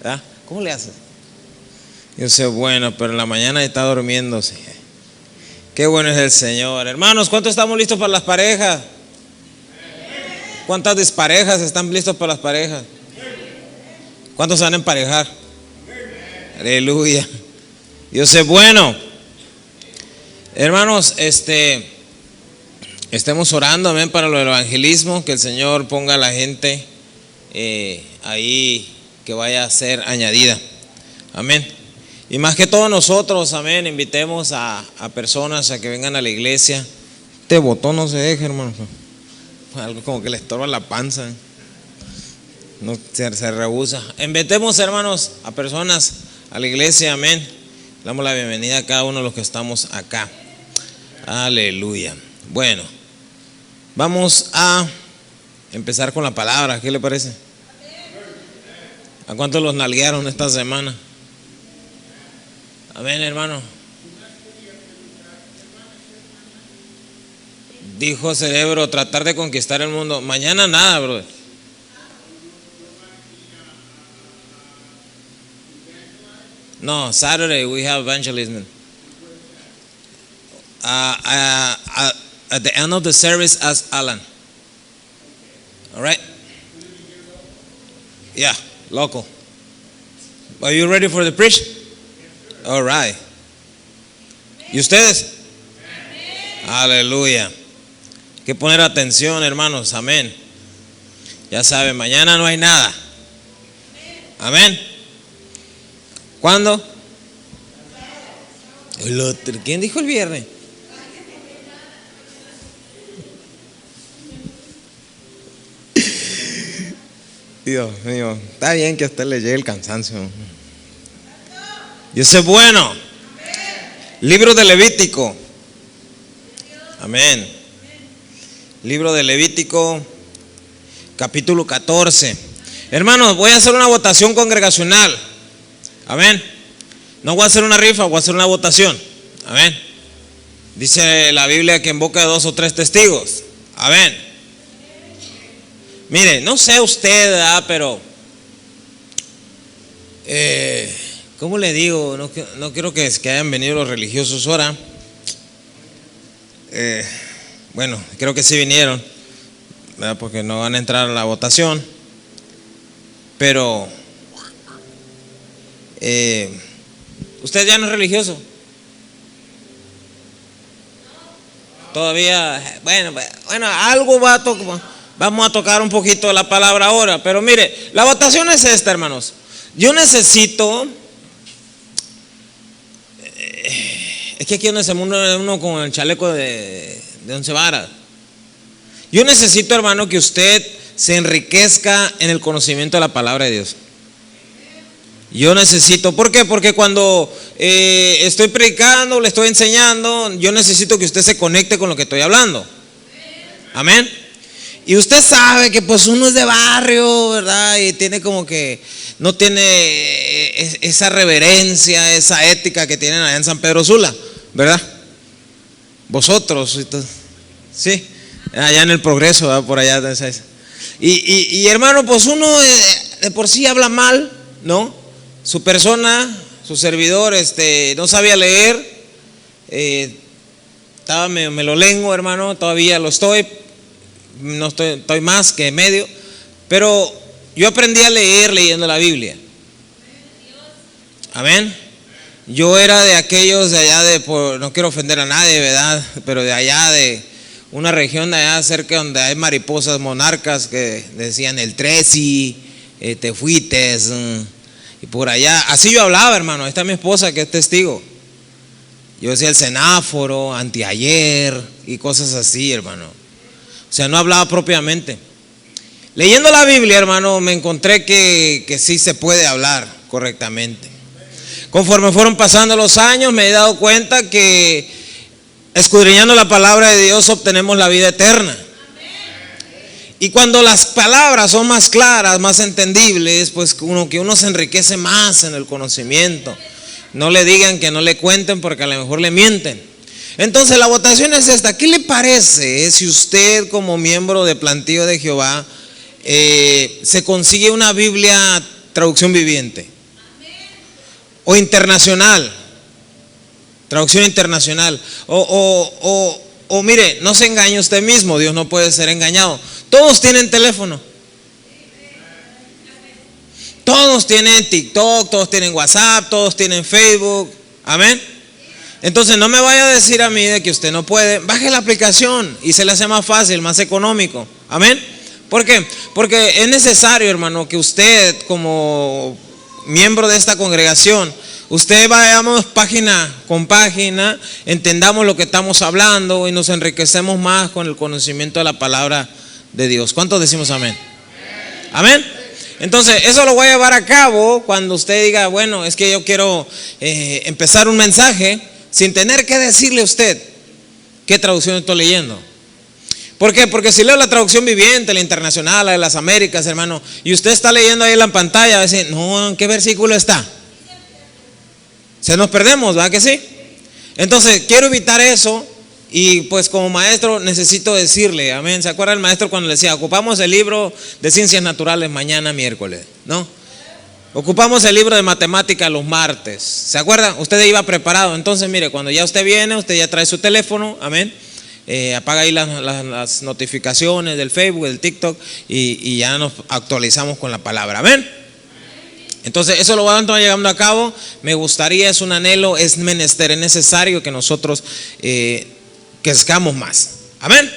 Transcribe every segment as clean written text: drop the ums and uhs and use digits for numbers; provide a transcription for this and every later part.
¿Ah? ¿Cómo le haces? Yo sé, bueno, pero en la mañana está durmiéndose. Qué bueno es el Señor. Hermanos, ¿cuántos estamos listos para las parejas? ¿Cuántas desparejas están listos para las parejas? ¿Cuántos se van a emparejar? Aleluya. Dios es bueno. Hermanos, estemos orando, amén, para lo del evangelismo, que el Señor ponga a la gente ahí que vaya a ser añadida. Amén. Y más que todo nosotros, amén, invitemos a personas a que vengan a la iglesia. Este botón no se deja, hermano. Algo como que le estorba la panza. No, se rehúsa. Invitemos, hermanos, a personas a la iglesia, amén. Damos la bienvenida a cada uno de los que estamos acá. Aleluya. Bueno, vamos a empezar con la palabra. ¿Qué le parece? ¿A cuántos los nalguearon esta semana? Amén, hermano. Dijo Cerebro, tratar de conquistar el mundo. Mañana nada, brother. No, Saturday we have evangelism. At the end of the service, ask Alan. All right? Yeah, local. Are you ready for the preach? All right. ¿Y ustedes? Aleluya. Hay que poner atención, hermanos. Amén. Ya saben, mañana no hay nada. Amén. ¿Cuándo? El otro. ¿Quién dijo el viernes? Dios mío, está bien que a usted le llegue el cansancio. Dios es bueno. Libro de Levítico. Amén. Libro de Levítico, capítulo 14. Hermanos, voy a hacer una votación congregacional. Amén. No voy a hacer una rifa, voy a hacer una votación. Amén. Dice la Biblia que en boca de 2 o 3 testigos. Amén. Mire, no sé usted, ¿verdad? Pero ¿cómo le digo? No quiero que hayan venido los religiosos ahora. Bueno, creo que sí vinieron, ¿verdad? Porque no van a entrar a la votación. Pero ¿usted ya no es religioso? Todavía, bueno, algo vamos a tocar un poquito de la palabra ahora. Pero mire, la votación es esta, hermanos. Yo necesito, es que aquí en ese mundo uno con el chaleco de 11 varas. Yo necesito, hermano, que usted se enriquezca en el conocimiento de la palabra de Dios. Yo necesito, ¿por qué? Porque cuando estoy predicando, le estoy enseñando, yo necesito que usted se conecte con lo que estoy hablando. Amén. Y usted sabe que pues uno es de barrio, ¿verdad? Y tiene como que, no tiene esa reverencia, esa ética que tienen allá en San Pedro Sula, ¿verdad? Vosotros, sí, allá en el Progreso, ¿verdad? Por allá. Y hermano, pues uno de por sí habla mal, ¿no? Su persona, su servidor, no sabía leer, estaba me lo lengo, hermano, todavía lo estoy. No estoy más que medio, pero yo aprendí a leer leyendo la Biblia. Amén. Yo era de aquellos de allá no quiero ofender a nadie, ¿verdad? Pero de allá de una región de allá cerca donde hay mariposas monarcas que decían el Tresi, te fuites, y por allá, así yo hablaba, hermano. Ahí está mi esposa que es testigo. Yo decía el semáforo, anteayer y cosas así, hermano. O sea, no hablaba propiamente. Leyendo la Biblia, hermano, me encontré que sí se puede hablar correctamente. Conforme fueron pasando los años, me he dado cuenta que escudriñando la palabra de Dios obtenemos la vida eterna. Y cuando las palabras son más claras, más entendibles, pues uno se enriquece más en el conocimiento. No le digan que no le cuenten porque a lo mejor le mienten. Entonces la votación es esta. ¿Qué le parece si usted como miembro de Plantío de Jehová se consigue una Biblia traducción viviente. O internacional, traducción internacional. O mire, no se engañe usted mismo, Dios no puede ser engañado. Todos tienen teléfono. Todos tienen TikTok, todos tienen WhatsApp, todos tienen Facebook. Amén. Entonces no me vaya a decir a mí de que usted no puede. Baje la aplicación y se le hace más fácil, más económico. Amén. ¿Por qué? Porque es necesario, hermano, que usted como miembro de esta congregación, usted vayamos página con página, entendamos lo que estamos hablando y nos enriquecemos más con el conocimiento de la palabra de Dios. ¿Cuántos decimos amén? Amén. Entonces eso lo voy a llevar a cabo cuando usted diga, bueno, es que yo quiero empezar un mensaje sin tener que decirle a usted qué traducción estoy leyendo. ¿Por qué? Porque si leo la traducción viviente, la internacional, la de las Américas, hermano, y usted está leyendo ahí en la pantalla, va a decir, no, ¿en qué versículo está? Se nos perdemos, ¿verdad que sí? Entonces quiero evitar eso. Y pues como maestro necesito decirle, amén. ¿Se acuerda el maestro cuando le decía, ocupamos el libro de ciencias naturales mañana miércoles? ¿No? Ocupamos el libro de matemáticas los martes. ¿Se acuerda? Usted iba preparado. Entonces mire, cuando ya usted viene, usted ya trae su teléfono, amén. Apaga ahí las notificaciones del Facebook, del TikTok y ya nos actualizamos con la palabra, amén. Entonces eso lo vamos llegando a cabo. Me gustaría, es un anhelo, es menester, es necesario que nosotros crezcamos más, amén.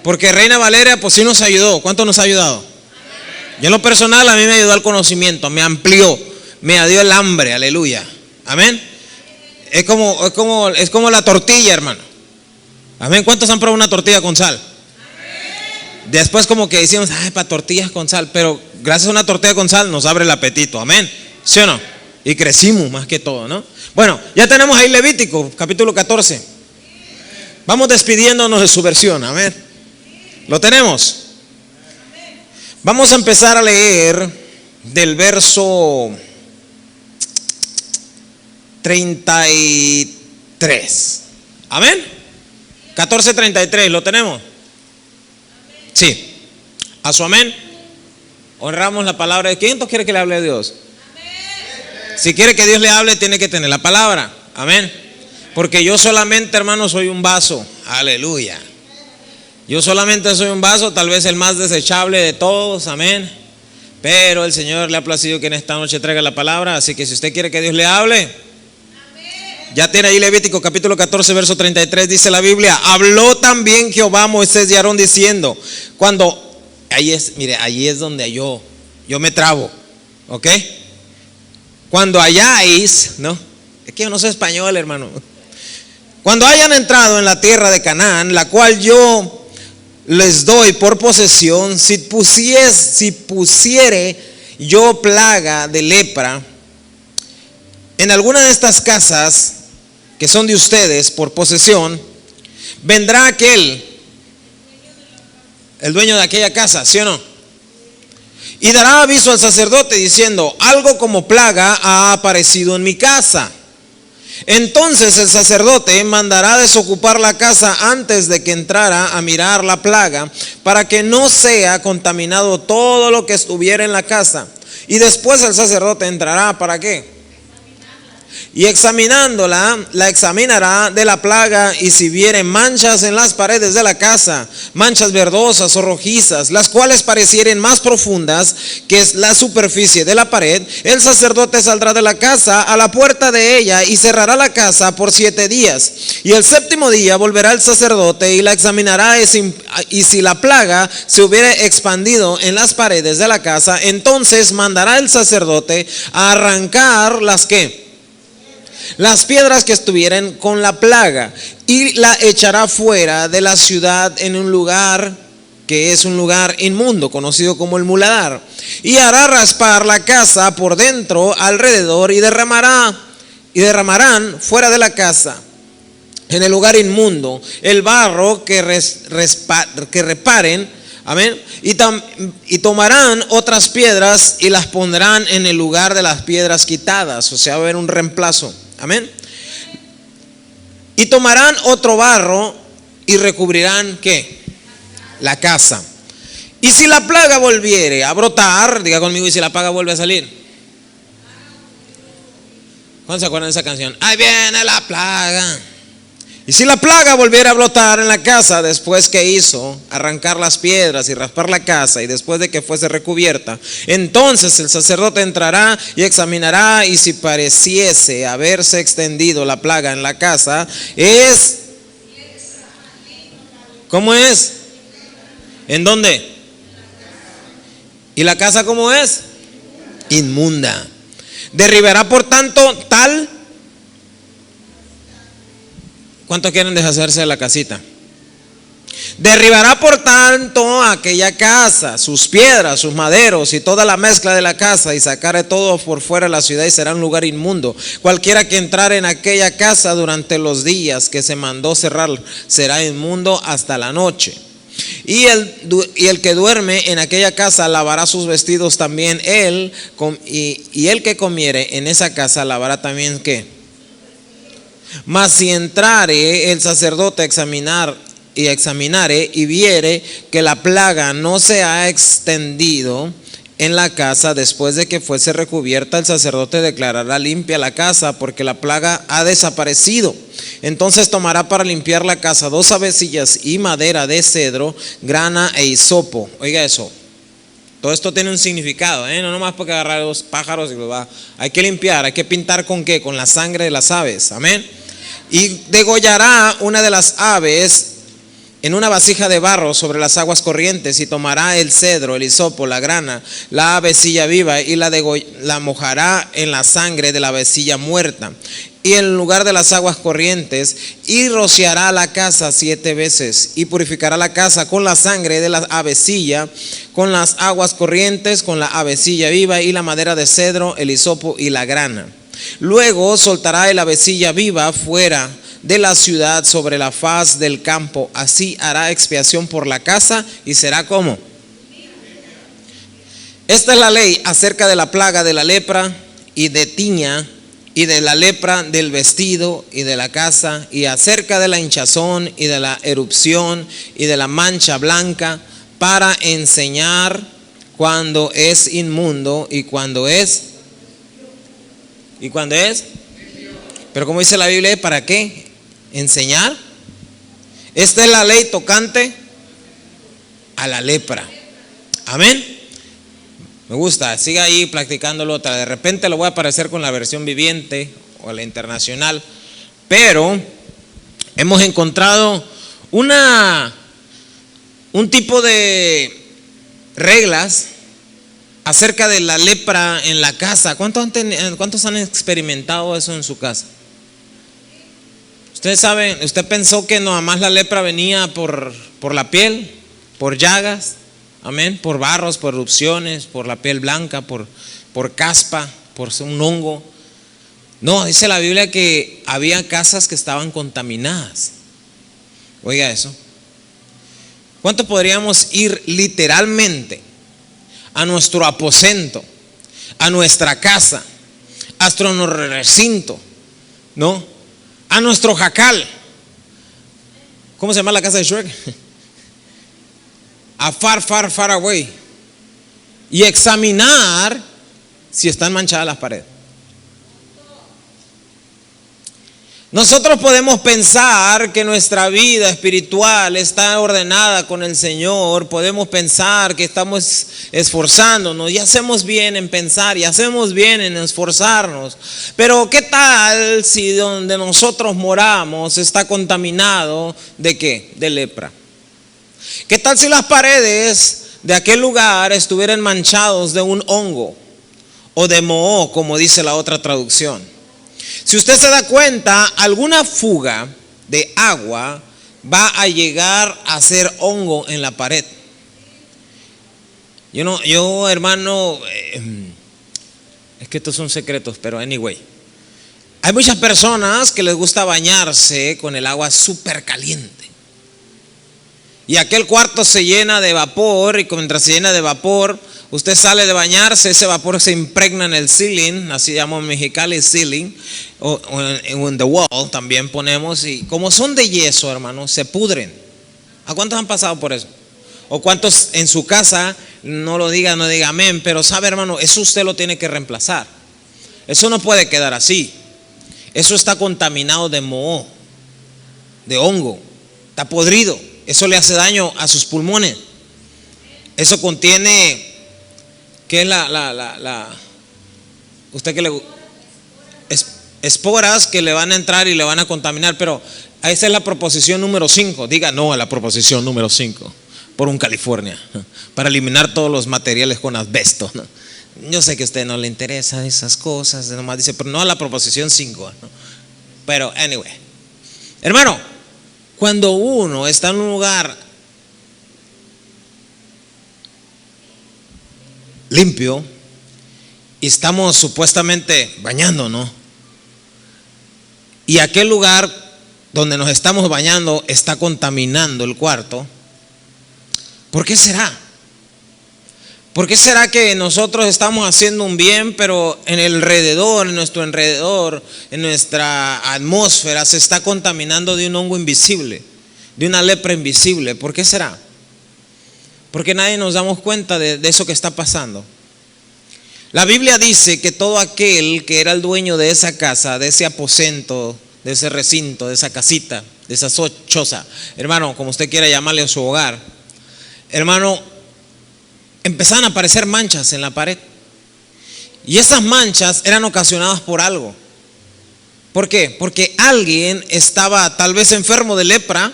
Porque Reina Valeria pues sí nos ayudó. ¿Cuánto nos ha ayudado? Yo en lo personal a mí me ayudó al conocimiento, me amplió, me dio el hambre, aleluya, amén. Es como la tortilla, hermano, amén. ¿Cuántos han probado una tortilla con sal? Después como que decimos, ay, para tortillas con sal, pero gracias a una tortilla con sal nos abre el apetito, amén, ¿sí o no? Y crecimos más que todo, ¿no? Bueno, ya tenemos ahí Levítico, capítulo 14. Vamos despidiéndonos de su versión, amén. ¿Lo tenemos? Vamos a empezar a leer del verso 33. Amén. 14:33, ¿lo tenemos? Sí. A su amén. Honramos la palabra de quién. ¿Quién quiere que le hable a Dios? Si quiere que Dios le hable, tiene que tener la palabra. Amén. Porque yo solamente, hermano, soy un vaso. Aleluya. Yo solamente soy un vaso, tal vez el más desechable de todos. Amén. Pero el Señor le ha placido que en esta noche traiga la palabra. Así que si usted quiere que Dios le hable, ya tiene ahí Levítico capítulo 14 verso 33. Dice la Biblia: habló también Jehová a Moisés y Aarón diciendo, ahí es donde yo me trabo, ¿ok? Cuando hayáis, ¿no? Es que yo no sé español, hermano. Cuando hayan entrado en la tierra de Canaán, la cual yo les doy por posesión, si pusiere yo plaga de lepra en alguna de estas casas que son de ustedes por posesión, vendrá el dueño de aquella casa, ¿sí o no? Y dará aviso al sacerdote diciendo, algo como plaga ha aparecido en mi casa. Entonces el sacerdote mandará desocupar la casa antes de que entrara a mirar la plaga, para que no sea contaminado todo lo que estuviera en la casa. Y después el sacerdote entrará, ¿para qué? Y examinándola, la examinará de la plaga, y si viere manchas en las paredes de la casa, manchas verdosas o rojizas, las cuales parecieren más profundas que es la superficie de la pared, el sacerdote saldrá de la casa a la puerta de ella y cerrará la casa por 7 días. Y el 7º día volverá el sacerdote y la examinará, y si la plaga se hubiere expandido en las paredes de la casa, entonces mandará el sacerdote a arrancar las piedras que estuvieran con la plaga, y la echará fuera de la ciudad en un lugar que es un lugar inmundo, conocido como el muladar, y hará raspar la casa por dentro alrededor, y derramarán fuera de la casa, en el lugar inmundo, el barro que reparen. Amén. Y tomarán otras piedras y las pondrán en el lugar de las piedras quitadas. O sea, va a haber un reemplazo. Amén. Y tomarán otro barro y recubrirán ¿qué? La casa. Y si la plaga volviere a brotar, diga conmigo, y si la plaga vuelve a salir. ¿Cuándo se acuerdan de esa canción? Ahí viene la plaga. Y si la plaga volviera a brotar en la casa después que hizo arrancar las piedras y raspar la casa y después de que fuese recubierta, entonces el sacerdote entrará y examinará, y si pareciese haberse extendido la plaga en la casa, es... ¿Cómo es? ¿En dónde? ¿Y la casa cómo es? Inmunda. Derribará por tanto tal... ¿Cuántos quieren deshacerse de la casita? Derribará por tanto aquella casa, sus piedras, sus maderos y toda la mezcla de la casa, y sacaré todo por fuera de la ciudad, y será un lugar inmundo. Cualquiera que entrare en aquella casa durante los días que se mandó cerrar será inmundo hasta la noche. Y el que duerme en aquella casa lavará sus vestidos también él, y el que comiere en esa casa lavará también ¿qué? Mas si entrare el sacerdote a examinare y viere que la plaga no se ha extendido en la casa después de que fuese recubierta, el sacerdote declarará limpia la casa, porque la plaga ha desaparecido. Entonces tomará para limpiar la casa 2 avecillas y madera de cedro, grana e hisopo. Oiga eso. Todo esto tiene un significado, no nomás porque agarrar los pájaros y los va. Hay que limpiar, hay que pintar ¿con qué? Con la sangre de las aves, amén. Y degollará una de las aves en una vasija de barro sobre las aguas corrientes, y tomará el cedro, el hisopo, la grana, la avecilla viva, y la mojará en la sangre de la avecilla muerta, y en lugar de las aguas corrientes, y rociará la casa 7 veces, y purificará la casa con la sangre de la avecilla, con las aguas corrientes, con la avecilla viva y la madera de cedro, el hisopo y la grana. Luego soltará el avecilla viva fuera de la ciudad sobre la faz del campo. Así hará expiación por la casa, y será como. Esta es la ley acerca de la plaga de la lepra y de tiña, y de la lepra del vestido y de la casa, y acerca de la hinchazón y de la erupción y de la mancha blanca, para enseñar cuando es inmundo y cuando es. ¿Y cuándo es? Pero como dice la Biblia, ¿para qué? Enseñar. Esta es la ley tocante a la lepra. Amén. Me gusta, siga ahí practicándolo otra. De repente lo voy a aparecer con la versión viviente o la internacional. Pero hemos encontrado un tipo de reglas acerca de la lepra en la casa. ¿Cuántos han experimentado eso en su casa? Ustedes saben, usted pensó que nada más la lepra venía por la piel, por llagas, amén, por barros, por erupciones, por la piel blanca, por caspa, por un hongo. No, dice la Biblia que había casas que estaban contaminadas. Oiga eso. ¿Cuánto podríamos ir literalmente a nuestro aposento, a nuestra casa, a nuestro recinto, ¿no? A nuestro jacal? ¿Cómo se llama la casa de Shrek? A far away, y examinar si están manchadas las paredes. Nosotros podemos pensar que nuestra vida espiritual está ordenada con el Señor. Podemos pensar que estamos esforzándonos y hacemos bien en pensar y hacemos bien en esforzarnos. Pero ¿qué tal si donde nosotros moramos está contaminado de qué? De lepra. ¿Qué tal si las paredes de aquel lugar estuvieran manchados de un hongo o de moho, como dice la otra traducción? Si usted se da cuenta, alguna fuga de agua va a llegar a ser hongo en la pared. Yo hermano, es que estos son secretos, pero anyway, hay muchas personas que les gusta bañarse con el agua súper caliente. Y aquel cuarto se llena de vapor, y mientras se llena de vapor, usted sale de bañarse, ese vapor se impregna en el ceiling, así llamamos en Mexicali ceiling, o en the wall también ponemos, y como son de yeso, hermano, se pudren. ¿A cuántos han pasado por eso? O cuántos en su casa, no lo diga, no diga amén, pero sabe, hermano, eso usted lo tiene que reemplazar. Eso no puede quedar así. Eso está contaminado de moho, de hongo, está podrido. Eso le hace daño a sus pulmones. Eso contiene, ¿qué es usted que le esporas que le van a entrar y le van a contaminar? Pero esa es la proposición número 5. Diga no a la proposición número 5 por un California, para eliminar todos los materiales con asbesto, ¿no? Yo sé que a usted no le interesa esas cosas, nomás dice, pero no a la proposición 5, ¿no? Pero anyway, hermano, cuando uno está en un lugar limpio y estamos supuestamente bañándonos, y aquel lugar donde nos estamos bañando está contaminando el cuarto, ¿por qué será? ¿Por qué será que nosotros estamos haciendo un bien, pero en el alrededor, en nuestro alrededor, en nuestra atmósfera se está contaminando de un hongo invisible, de una lepra invisible? ¿Por qué será? Porque nadie nos damos cuenta de eso que está pasando. La Biblia dice que todo aquel que era el dueño de esa casa, de ese aposento, de ese recinto, de esa casita, de esa choza, hermano, como usted quiera llamarle a su hogar, hermano, empezaban a aparecer manchas en la pared. Y esas manchas eran ocasionadas por algo. ¿Por qué? Porque alguien estaba tal vez enfermo de lepra.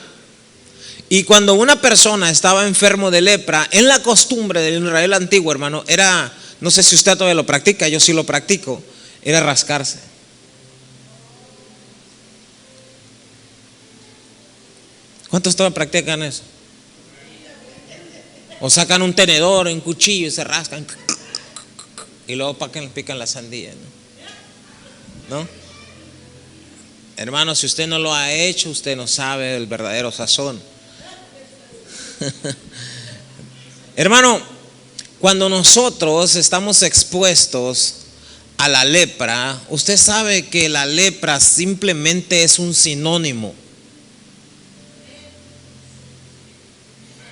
Y cuando una persona estaba enfermo de lepra, en la costumbre del Israel antiguo, hermano, era, no sé si usted todavía lo practica, yo sí lo practico, era rascarse. ¿Cuántos todavía practican eso? O sacan un tenedor, un cuchillo y se rascan. Y luego pican la sandía, ¿no? Hermano, si usted no lo ha hecho, usted no sabe el verdadero sazón. Hermano, cuando nosotros estamos expuestos a la lepra, usted sabe que la lepra simplemente es un sinónimo.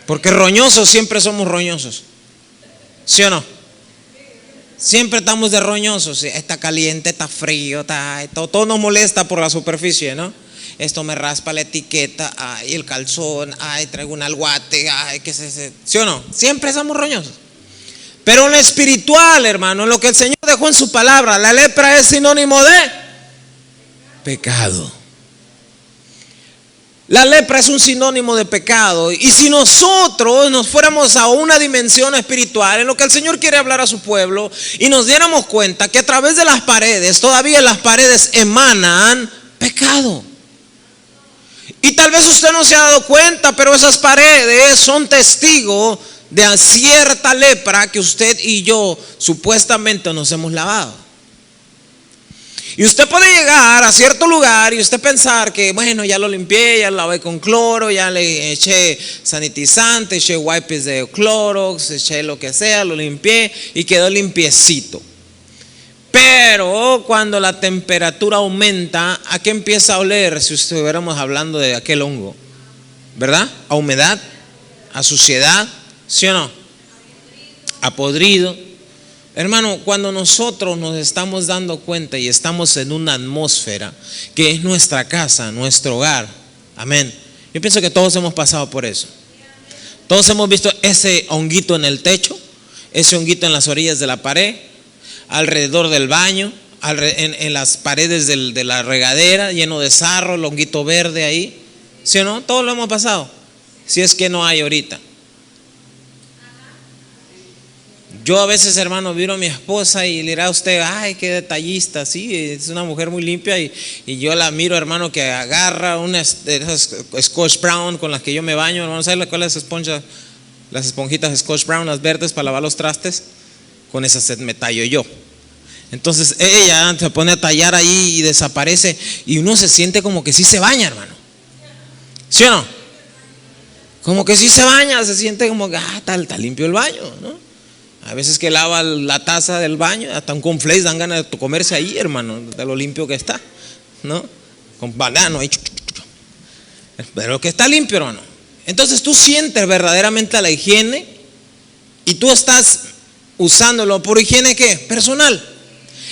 Porque roñosos siempre somos roñosos, ¿sí o no? Siempre estamos de roñosos. Está caliente, está frío, todo nos molesta por la superficie, ¿no? Esto me raspa la etiqueta, ay, el calzón, ay, traigo un alguate, ay, qué sé, ¿sí o no? Siempre somos roñosos. Pero en lo espiritual, hermano, en lo que el Señor dejó en su palabra, la lepra es sinónimo de pecado. La lepra es un sinónimo de pecado. Y si nosotros nos fuéramos a una dimensión espiritual en lo que el Señor quiere hablar a su pueblo y nos diéramos cuenta que a través de las paredes, todavía las paredes emanan pecado. Y tal vez usted no se ha dado cuenta, pero esas paredes son testigos de cierta lepra que usted y yo supuestamente nos hemos lavado. Y usted puede llegar a cierto lugar y usted pensar que, bueno, ya lo limpié, ya lo lavé con cloro, ya le eché sanitizante, eché wipes de Clorox, eché lo que sea, lo limpié y quedó limpiecito. Pero cuando la temperatura aumenta, ¿a qué empieza a oler si estuviéramos hablando de aquel hongo? ¿Verdad? A humedad, a suciedad, ¿sí o no? A podrido. Hermano, cuando nosotros nos estamos dando cuenta y estamos en una atmósfera que es nuestra casa, nuestro hogar, amén. Yo pienso que todos hemos pasado por eso. Todos hemos visto ese honguito en el techo, ese honguito en las orillas de la pared, alrededor del baño, en las paredes de la regadera, lleno de sarro, el honguito verde ahí. ¿Sí o no? Todos lo hemos pasado. Si es que no hay ahorita. Yo a veces, hermano, miro a mi esposa y le dirá a usted, ay, qué detallista, sí, es una mujer muy limpia, y yo la miro, hermano, que agarra unas de esas Scotch Brown con las que yo me baño, hermano. ¿Sabes cuáles esponjas? Las esponjitas Scotch Brown, las verdes para lavar los trastes. Con esas me tallo yo. Entonces ella se pone a tallar ahí y desaparece, y uno se siente como que sí se baña, hermano. ¿Sí o no? Como que sí se baña, se siente como que está limpio el baño, ¿no? A veces que lava la taza del baño, hasta un cornflakes dan ganas de comerse ahí, hermano, de lo limpio que está, ¿no? Con banano ahí. Pero que está limpio, hermano. Entonces tú sientes verdaderamente la higiene y tú estás usándolo por higiene ¿qué? Personal.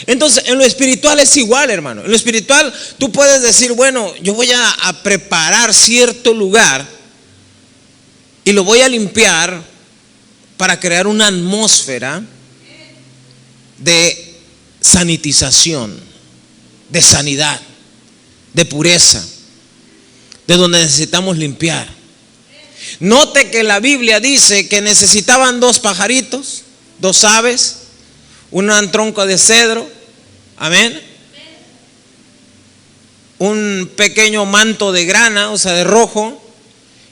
Entonces en lo espiritual es igual, hermano. En lo espiritual tú puedes decir, bueno, yo voy a preparar cierto lugar y lo voy a limpiar para crear una atmósfera de sanitización, de sanidad, de pureza, de donde necesitamos limpiar. Note que la Biblia dice que necesitaban 2 pajaritos, 2 aves, un tronco de cedro, amén, un pequeño manto de grana, o sea, de rojo,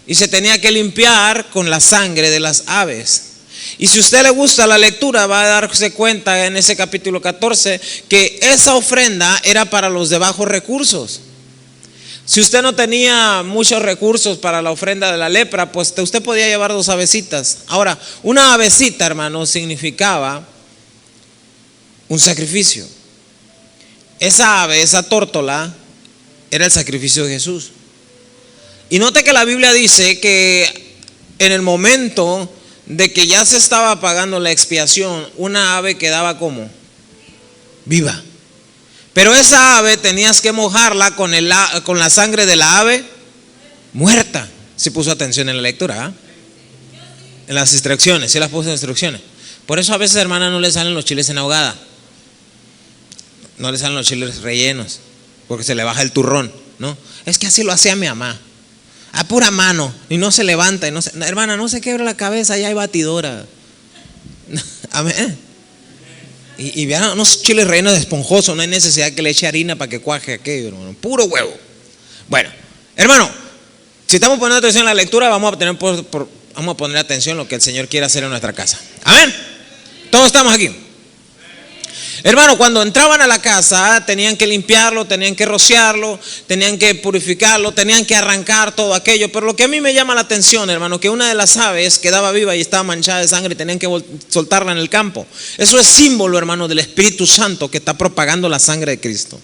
y se tenía que limpiar con la sangre de las aves. Y si a usted le gusta la lectura, va a darse cuenta en ese capítulo 14 que esa ofrenda era para los de bajos recursos. Si usted no tenía muchos recursos para la ofrenda de la lepra, pues usted podía llevar 2 avecitas. Ahora, una avecita, hermano, significaba un sacrificio. Esa ave, esa tórtola, era el sacrificio de Jesús. Y note que la Biblia dice que en el momento de que ya se estaba pagando la expiación, una ave quedaba como viva. Pero esa ave tenías que mojarla con la sangre de la ave muerta. Si puso atención en la lectura, ¿eh? En las instrucciones, si las puso en instrucciones. Por eso a veces, hermana, no le salen los chiles en ahogada, no le salen los chiles rellenos, porque se le baja el turrón, ¿no? Es que así lo hacía mi mamá, a pura mano, y no se levanta, y no se, hermana, no se quebra la cabeza, ya hay batidora. Amén. Y vean unos chiles rellenos de esponjoso, no hay necesidad que le eche harina para que cuaje aquello, hermano, puro huevo. Bueno, hermano, si estamos poniendo atención en la lectura, vamos a poner atención en lo que el Señor quiere hacer en nuestra casa. Amén. Todos estamos aquí. Hermano, cuando entraban a la casa tenían que limpiarlo, tenían que rociarlo, tenían que purificarlo, tenían que arrancar todo aquello. Pero lo que a mí me llama la atención, hermano, que una de las aves quedaba viva y estaba manchada de sangre y tenían que soltarla en el campo. Eso es símbolo, hermano, del Espíritu Santo que está propagando la sangre de Cristo.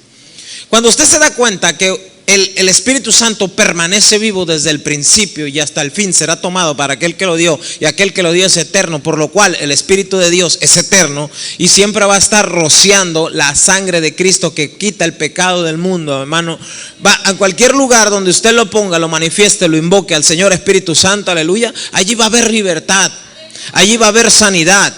Cuando usted se da cuenta que el Espíritu Santo permanece vivo desde el principio y hasta el fin, será tomado para aquel que lo dio, y aquel que lo dio es eterno, por lo cual el Espíritu de Dios es eterno y siempre va a estar rociando la sangre de Cristo que quita el pecado del mundo, hermano. Va a cualquier lugar donde usted lo ponga, lo manifieste, lo invoque al Señor Espíritu Santo, aleluya, allí va a haber libertad, allí va a haber sanidad.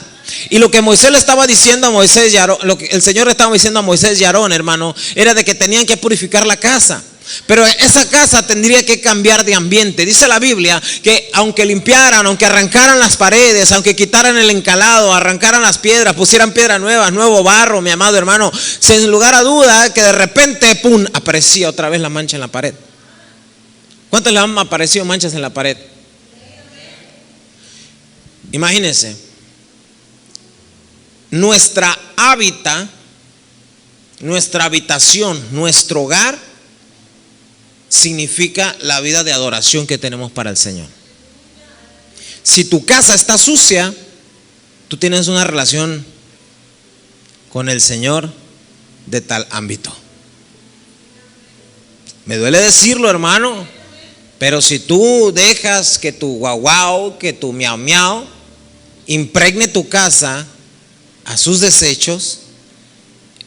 Y lo que Moisés le estaba diciendo a Moisés y Aarón, lo que el Señor le estaba diciendo a Moisés y Aarón, hermano, era de que tenían que purificar la casa. Pero esa casa tendría que cambiar de ambiente. Dice la Biblia que aunque limpiaran, aunque arrancaran las paredes, aunque quitaran el encalado, arrancaran las piedras, pusieran piedras nuevas, nuevo barro, mi amado hermano, sin lugar a duda que de repente, pum, aparecía otra vez la mancha en la pared. ¿Cuántos le han aparecido manchas en la pared? Imagínense, nuestra habitación, nuestro hogar significa la vida de adoración que tenemos para el Señor. Si tu casa está sucia, tú tienes una relación con el Señor de tal ámbito. Me duele decirlo, hermano, pero si tú dejas que tu guau guau, que tu miau miau impregne tu casa a sus desechos,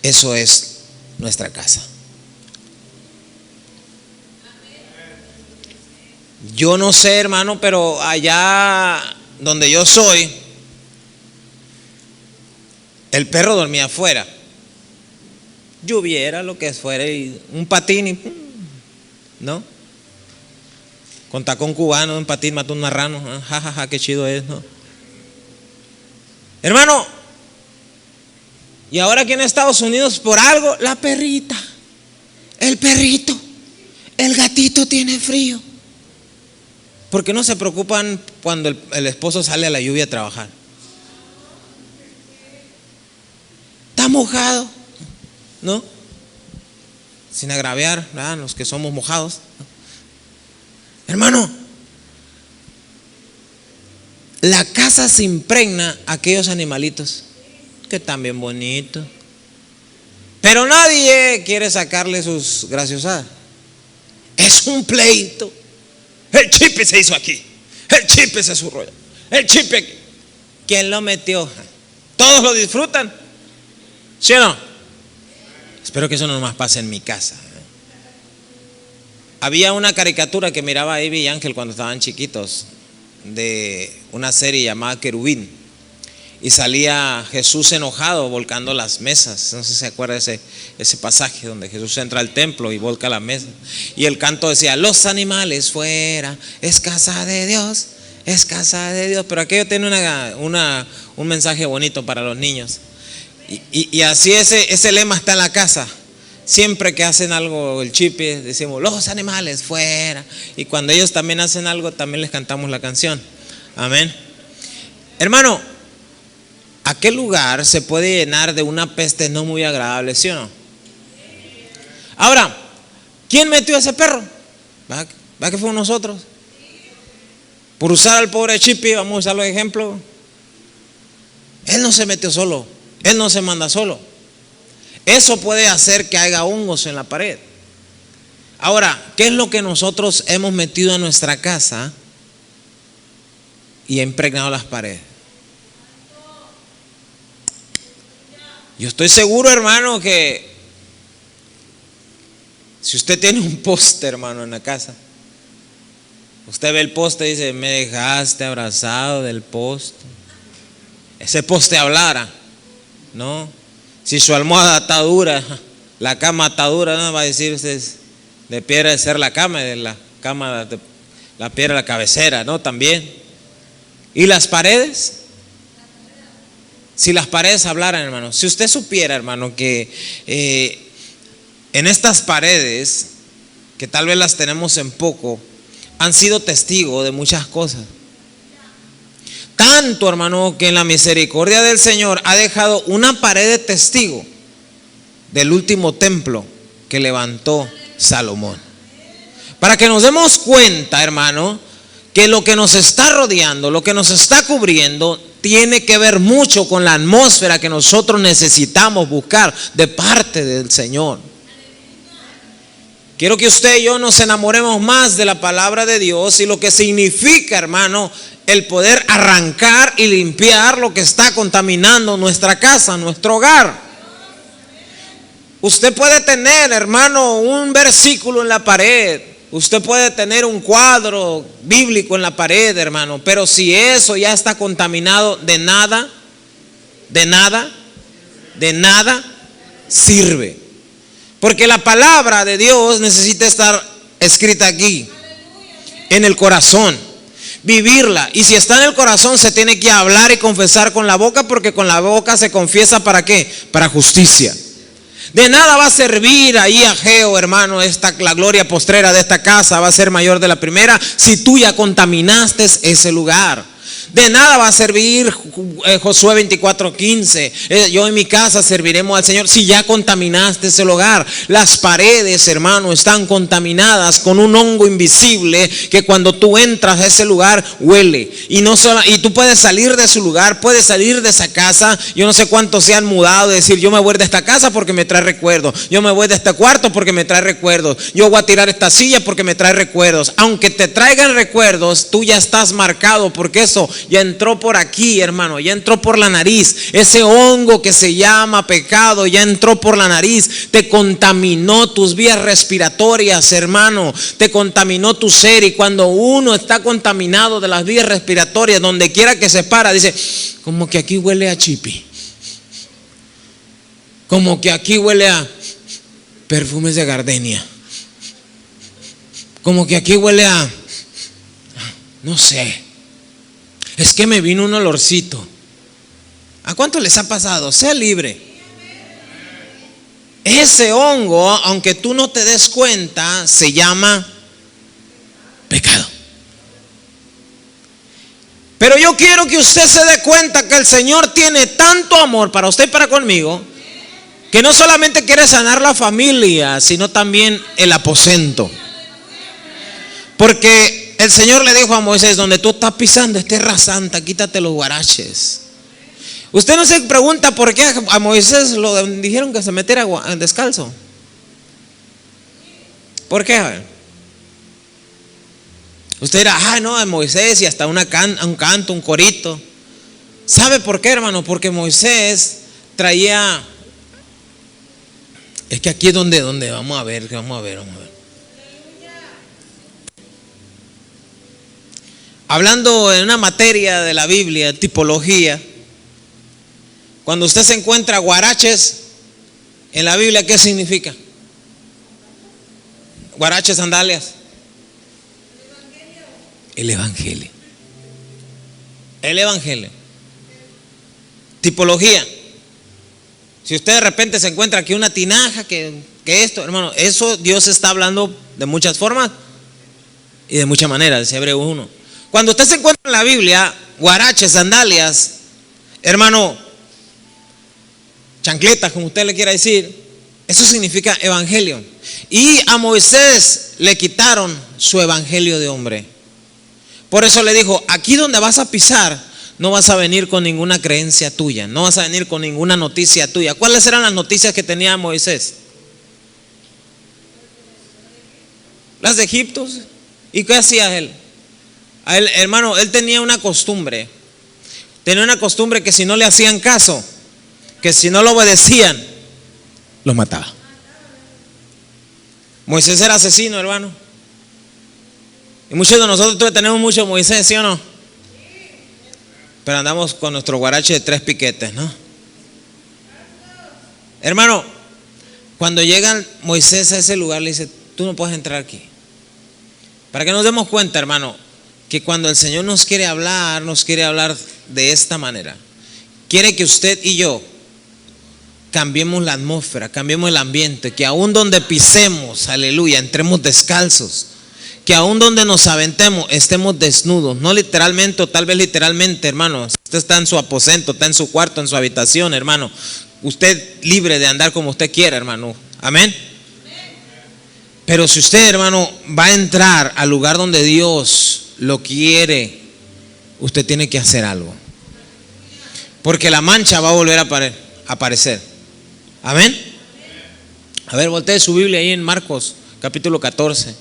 eso es nuestra casa. Yo no sé, hermano, pero allá donde yo soy, el perro dormía afuera. Lloviera, lo que fuera, y un patín, y, ¿no? Con tacón cubano, un patín mató un marrano. Jajaja, qué chido es, ¿no? Hermano, y ahora aquí en Estados Unidos, por algo, la perrita, el perrito, el gatito tiene frío. ¿Por qué no se preocupan cuando el esposo sale a la lluvia a trabajar? Está mojado, ¿no? Sin agraviar, ¿verdad?, los que somos mojados. Hermano, la casa se impregna a aquellos animalitos que están bien bonitos, pero nadie quiere sacarle sus graciosadas. Es un pleito. El chipe se hizo aquí, el chipe se zurró, el chipe aquí. ¿Quién lo metió? Todos lo disfrutan, ¿sí o no? Espero que eso no nomás pase en mi casa. Había una caricatura que miraba Ivy y Ángel cuando estaban chiquitos, de una serie llamada Querubín, y salía Jesús enojado volcando las mesas. No sé si se acuerda ese pasaje donde Jesús entra al templo y volca la mesa, y el canto decía: los animales fuera, es casa de Dios, es casa de Dios. Pero aquello tiene un mensaje bonito para los niños, y así ese lema está en la casa. Siempre que hacen algo el chipe, decimos: los animales fuera. Y cuando ellos también hacen algo, también les cantamos la canción. Amén. Hermano, aquel lugar se puede llenar de una peste no muy agradable, ¿sí o no? Ahora, ¿quién metió a ese perro? ¿Va que fuimos nosotros? Por usar al pobre chipe, vamos a usarlo de ejemplo. Él no se metió solo, él no se manda solo. Eso puede hacer que haya hongos en la pared. Ahora, ¿qué es lo que nosotros hemos metido en nuestra casa y ha impregnado las paredes? Yo estoy seguro, hermano, que si usted tiene un poste, hermano, en la casa, usted ve el poste y dice: me dejaste abrazado del poste. Ese poste hablara, ¿no? Si su almohada está dura, la cama está dura, no va a decir usted de piedra de ser la cama, de la cama de la piedra de la cabecera, ¿no? También. ¿Y las paredes? Si las paredes hablaran, hermano, si usted supiera, hermano, que en estas paredes, que tal vez las tenemos en poco, han sido testigos de muchas cosas. Tanto, hermano, que en la misericordia del Señor ha dejado una pared de testigo del último templo que levantó Salomón. Para que nos demos cuenta, hermano, que lo que nos está rodeando, lo que nos está cubriendo, tiene que ver mucho con la atmósfera que nosotros necesitamos buscar de parte del Señor. Quiero que usted y yo nos enamoremos más de la palabra de Dios y lo que significa, hermano, el poder arrancar y limpiar lo que está contaminando nuestra casa, nuestro hogar. Usted puede tener, hermano, un versículo en la pared, usted puede tener un cuadro bíblico en la pared, hermano, pero si eso ya está contaminado, de nada sirve. Porque la palabra de Dios necesita estar escrita aquí, en el corazón, vivirla. Y si está en el corazón, se tiene que hablar y confesar con la boca, porque con la boca se confiesa ¿para qué? Para justicia. De nada va a servir ahí Ageo, hermano, la gloria postrera de esta casa va a ser mayor de la primera si tú ya contaminaste ese lugar. De nada va a servir Josué 24:15. Yo en mi casa serviremos al Señor si ya contaminaste ese hogar. Las paredes, hermano, están contaminadas con un hongo invisible que cuando tú entras a ese lugar huele. Y tú puedes salir de su lugar, puedes salir de esa casa. Yo no sé cuántos se han mudado y decir: yo me voy de esta casa porque me trae recuerdos. Yo me voy de este cuarto porque me trae recuerdos. Yo voy a tirar esta silla porque me trae recuerdos. Aunque te traigan recuerdos, tú ya estás marcado, porque eso ya entró por aquí, hermano, ya entró por la nariz. Ese hongo que se llama pecado ya entró por la nariz, te contaminó tus vías respiratorias, hermano, te contaminó tu ser. Y cuando uno está contaminado de las vías respiratorias, donde quiera que se para, dice: como que aquí huele a chipi, como que aquí huele a perfumes de gardenia, como que aquí huele a, no sé, es que me vino un olorcito. ¿A cuánto les ha pasado? Sea libre. Ese hongo, aunque tú no te des cuenta, se llama pecado. Pero yo quiero que usted se dé cuenta que el Señor tiene tanto amor para usted y para conmigo, que no solamente quiere sanar la familia, sino también el aposento. Porque el Señor le dijo a Moisés: donde tú estás pisando es tierra santa, quítate los guaraches. Usted no se pregunta por qué a Moisés lo dijeron que se metiera descalzo. ¿Por qué? Usted dirá, ay no, de Moisés y hasta un canto, un corito. ¿Sabe por qué, hermano? Porque Moisés traía... Es que aquí es donde vamos a ver. Hablando en una materia de la Biblia, tipología, cuando usted se encuentra guaraches en la Biblia, ¿qué significa? Guaraches, sandalias. El Evangelio. El Evangelio. Tipología. Si usted de repente se encuentra aquí una tinaja, que esto, hermano, eso Dios está hablando de muchas formas y de muchas maneras, dice Hebreos 1. Cuando usted se encuentra en la Biblia, guaraches, sandalias, hermano, chancletas, como usted le quiera decir, eso significa evangelio. Y a Moisés le quitaron su evangelio de hombre. Por eso le dijo, aquí donde vas a pisar, no vas a venir con ninguna creencia tuya, no vas a venir con ninguna noticia tuya. ¿Cuáles eran las noticias que tenía Moisés? Las de Egipto. ¿Y qué hacía él? Hermano, él tenía una costumbre. Tenía una costumbre que si no le hacían caso, que si no lo obedecían, los mataba. Moisés era asesino, hermano. Y muchos de nosotros tenemos mucho Moisés, ¿sí o no? Pero andamos con nuestro guarache de 3 piquetes, ¿no? Hermano, cuando llega Moisés a ese lugar, le dice, tú no puedes entrar aquí. Para que nos demos cuenta, hermano, que cuando el Señor nos quiere hablar de esta manera. Quiere que usted y yo cambiemos la atmósfera, cambiemos el ambiente, que aún donde pisemos, aleluya, entremos descalzos, que aún donde nos aventemos estemos desnudos, no literalmente o tal vez literalmente, hermano. Usted está en su aposento, está en su cuarto, en su habitación, hermano, usted libre de andar como usted quiera, hermano, amén. Pero si usted, hermano, va a entrar al lugar donde Dios lo quiere, usted tiene que hacer algo, porque la mancha va a volver a aparecer. Amén. A ver, voltee su Biblia ahí en Marcos capítulo 14.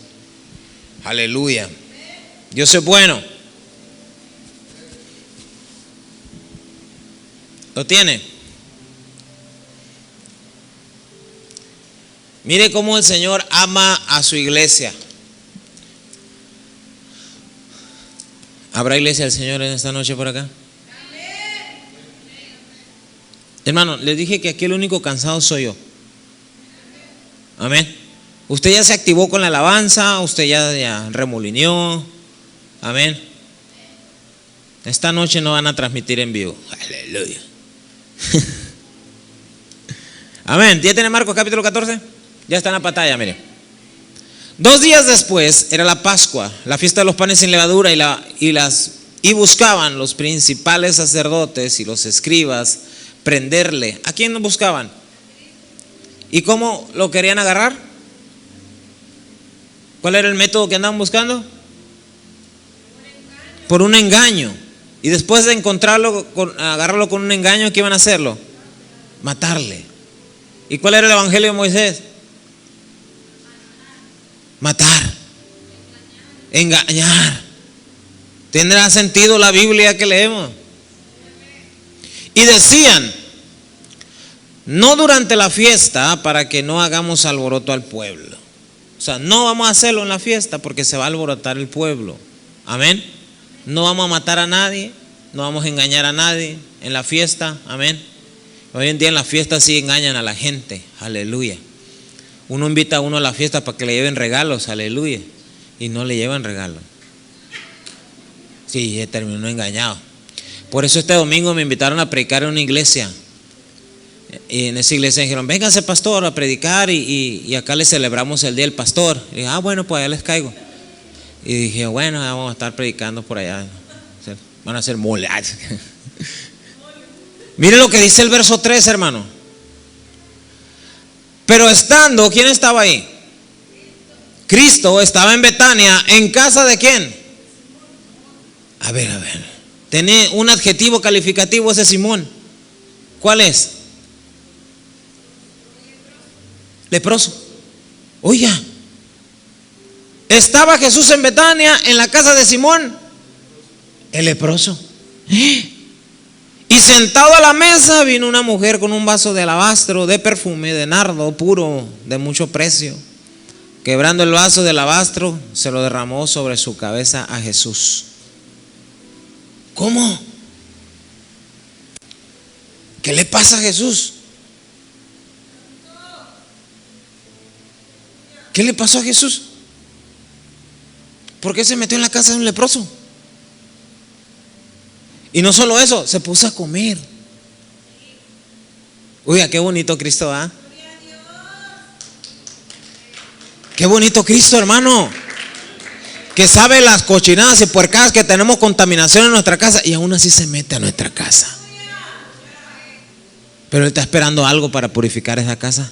Aleluya. Dios es bueno. ¿Lo tiene? Mire cómo el Señor ama a su iglesia. ¿Habrá iglesia del Señor en esta noche por acá? Hermano, les dije que aquí el único cansado soy yo. Amén. Usted ya se activó con la alabanza, usted ya remolineó. Amén. Esta noche no van a transmitir en vivo. Aleluya. Amén. ¿Ya tiene Marcos capítulo 14? Ya está en la pantalla, mire. 2 días después era la Pascua, la fiesta de los panes sin levadura, y buscaban los principales sacerdotes y los escribas prenderle. ¿A quién buscaban? ¿Y cómo lo querían agarrar? ¿Cuál era el método que andaban buscando? Por un engaño. Y después de agarrarlo con un engaño, ¿qué iban a hacerlo? Matarle. ¿Y cuál era el evangelio de Moisés? Matar, engañar. ¿Tendrá sentido la Biblia que leemos? Y decían, no durante la fiesta, para que no hagamos alboroto al pueblo. O sea, no vamos a hacerlo en la fiesta porque se va a alborotar el pueblo. Amén. No vamos a matar a nadie, no vamos a engañar a nadie en la fiesta. Amén. Hoy en día en la fiesta sí engañan a la gente. Aleluya. Uno invita a uno a la fiesta para que le lleven regalos, aleluya, y no le llevan regalos. Sí, terminó engañado. Por eso este domingo me invitaron a predicar en una iglesia. Y en esa iglesia dijeron, vénganse pastor a predicar y acá le celebramos el día del pastor. Y dije, bueno, pues allá les caigo. Y dije, bueno, vamos a estar predicando por allá. Van a hacer mole. Mire lo que dice el verso 3, hermano. Pero estando, ¿quién estaba ahí? Cristo estaba en Betania, ¿en casa de quién? A ver. Tiene un adjetivo calificativo ese Simón. ¿Cuál es? Leproso. Oiga, Estaba Jesús en Betania, en la casa de Simón, el leproso. Y sentado a la mesa vino una mujer con un vaso de alabastro, de perfume, de nardo puro, de mucho precio. Quebrando el vaso de alabastro, se lo derramó sobre su cabeza a Jesús. ¿Cómo? ¿Qué le pasa a Jesús? ¿Qué le pasó a Jesús? ¿Por qué se metió en la casa de un leproso? Y no solo eso, se puso a comer. Oiga, qué bonito Cristo, ¿ah? Qué bonito Cristo, hermano. Que sabe las cochinadas y puercadas que tenemos contaminación en nuestra casa y aún así se mete a nuestra casa. Pero Él está esperando algo para purificar esa casa.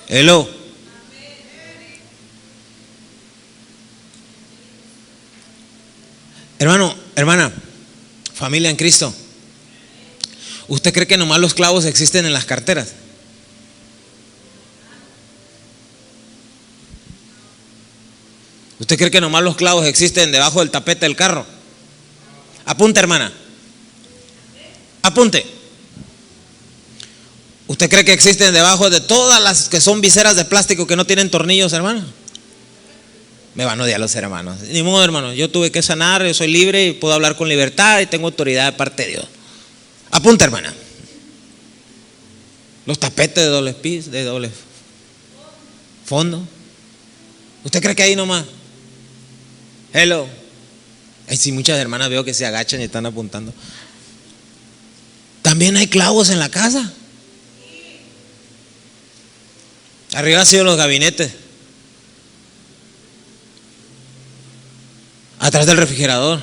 Hello. Hermano, hermana, familia en Cristo, ¿usted cree que nomás los clavos existen en las carteras? ¿Usted cree que nomás los clavos existen debajo del tapete del carro? Apunte, hermana. Apunte. ¿Usted cree que existen debajo de todas las que son viseras de plástico que no tienen tornillos, hermano? Me van a odiar los hermanos. Ni modo, hermano. Yo tuve que sanar, yo soy libre y puedo hablar con libertad y tengo autoridad de parte de Dios. Apunta, hermana. Los tapetes de doble piso, de doble fondo. ¿Usted cree que ahí nomás? Hello. Ay, sí, muchas hermanas veo que se agachan y están apuntando. También hay clavos en la casa. Arriba han sido los gabinetes. Atrás del refrigerador.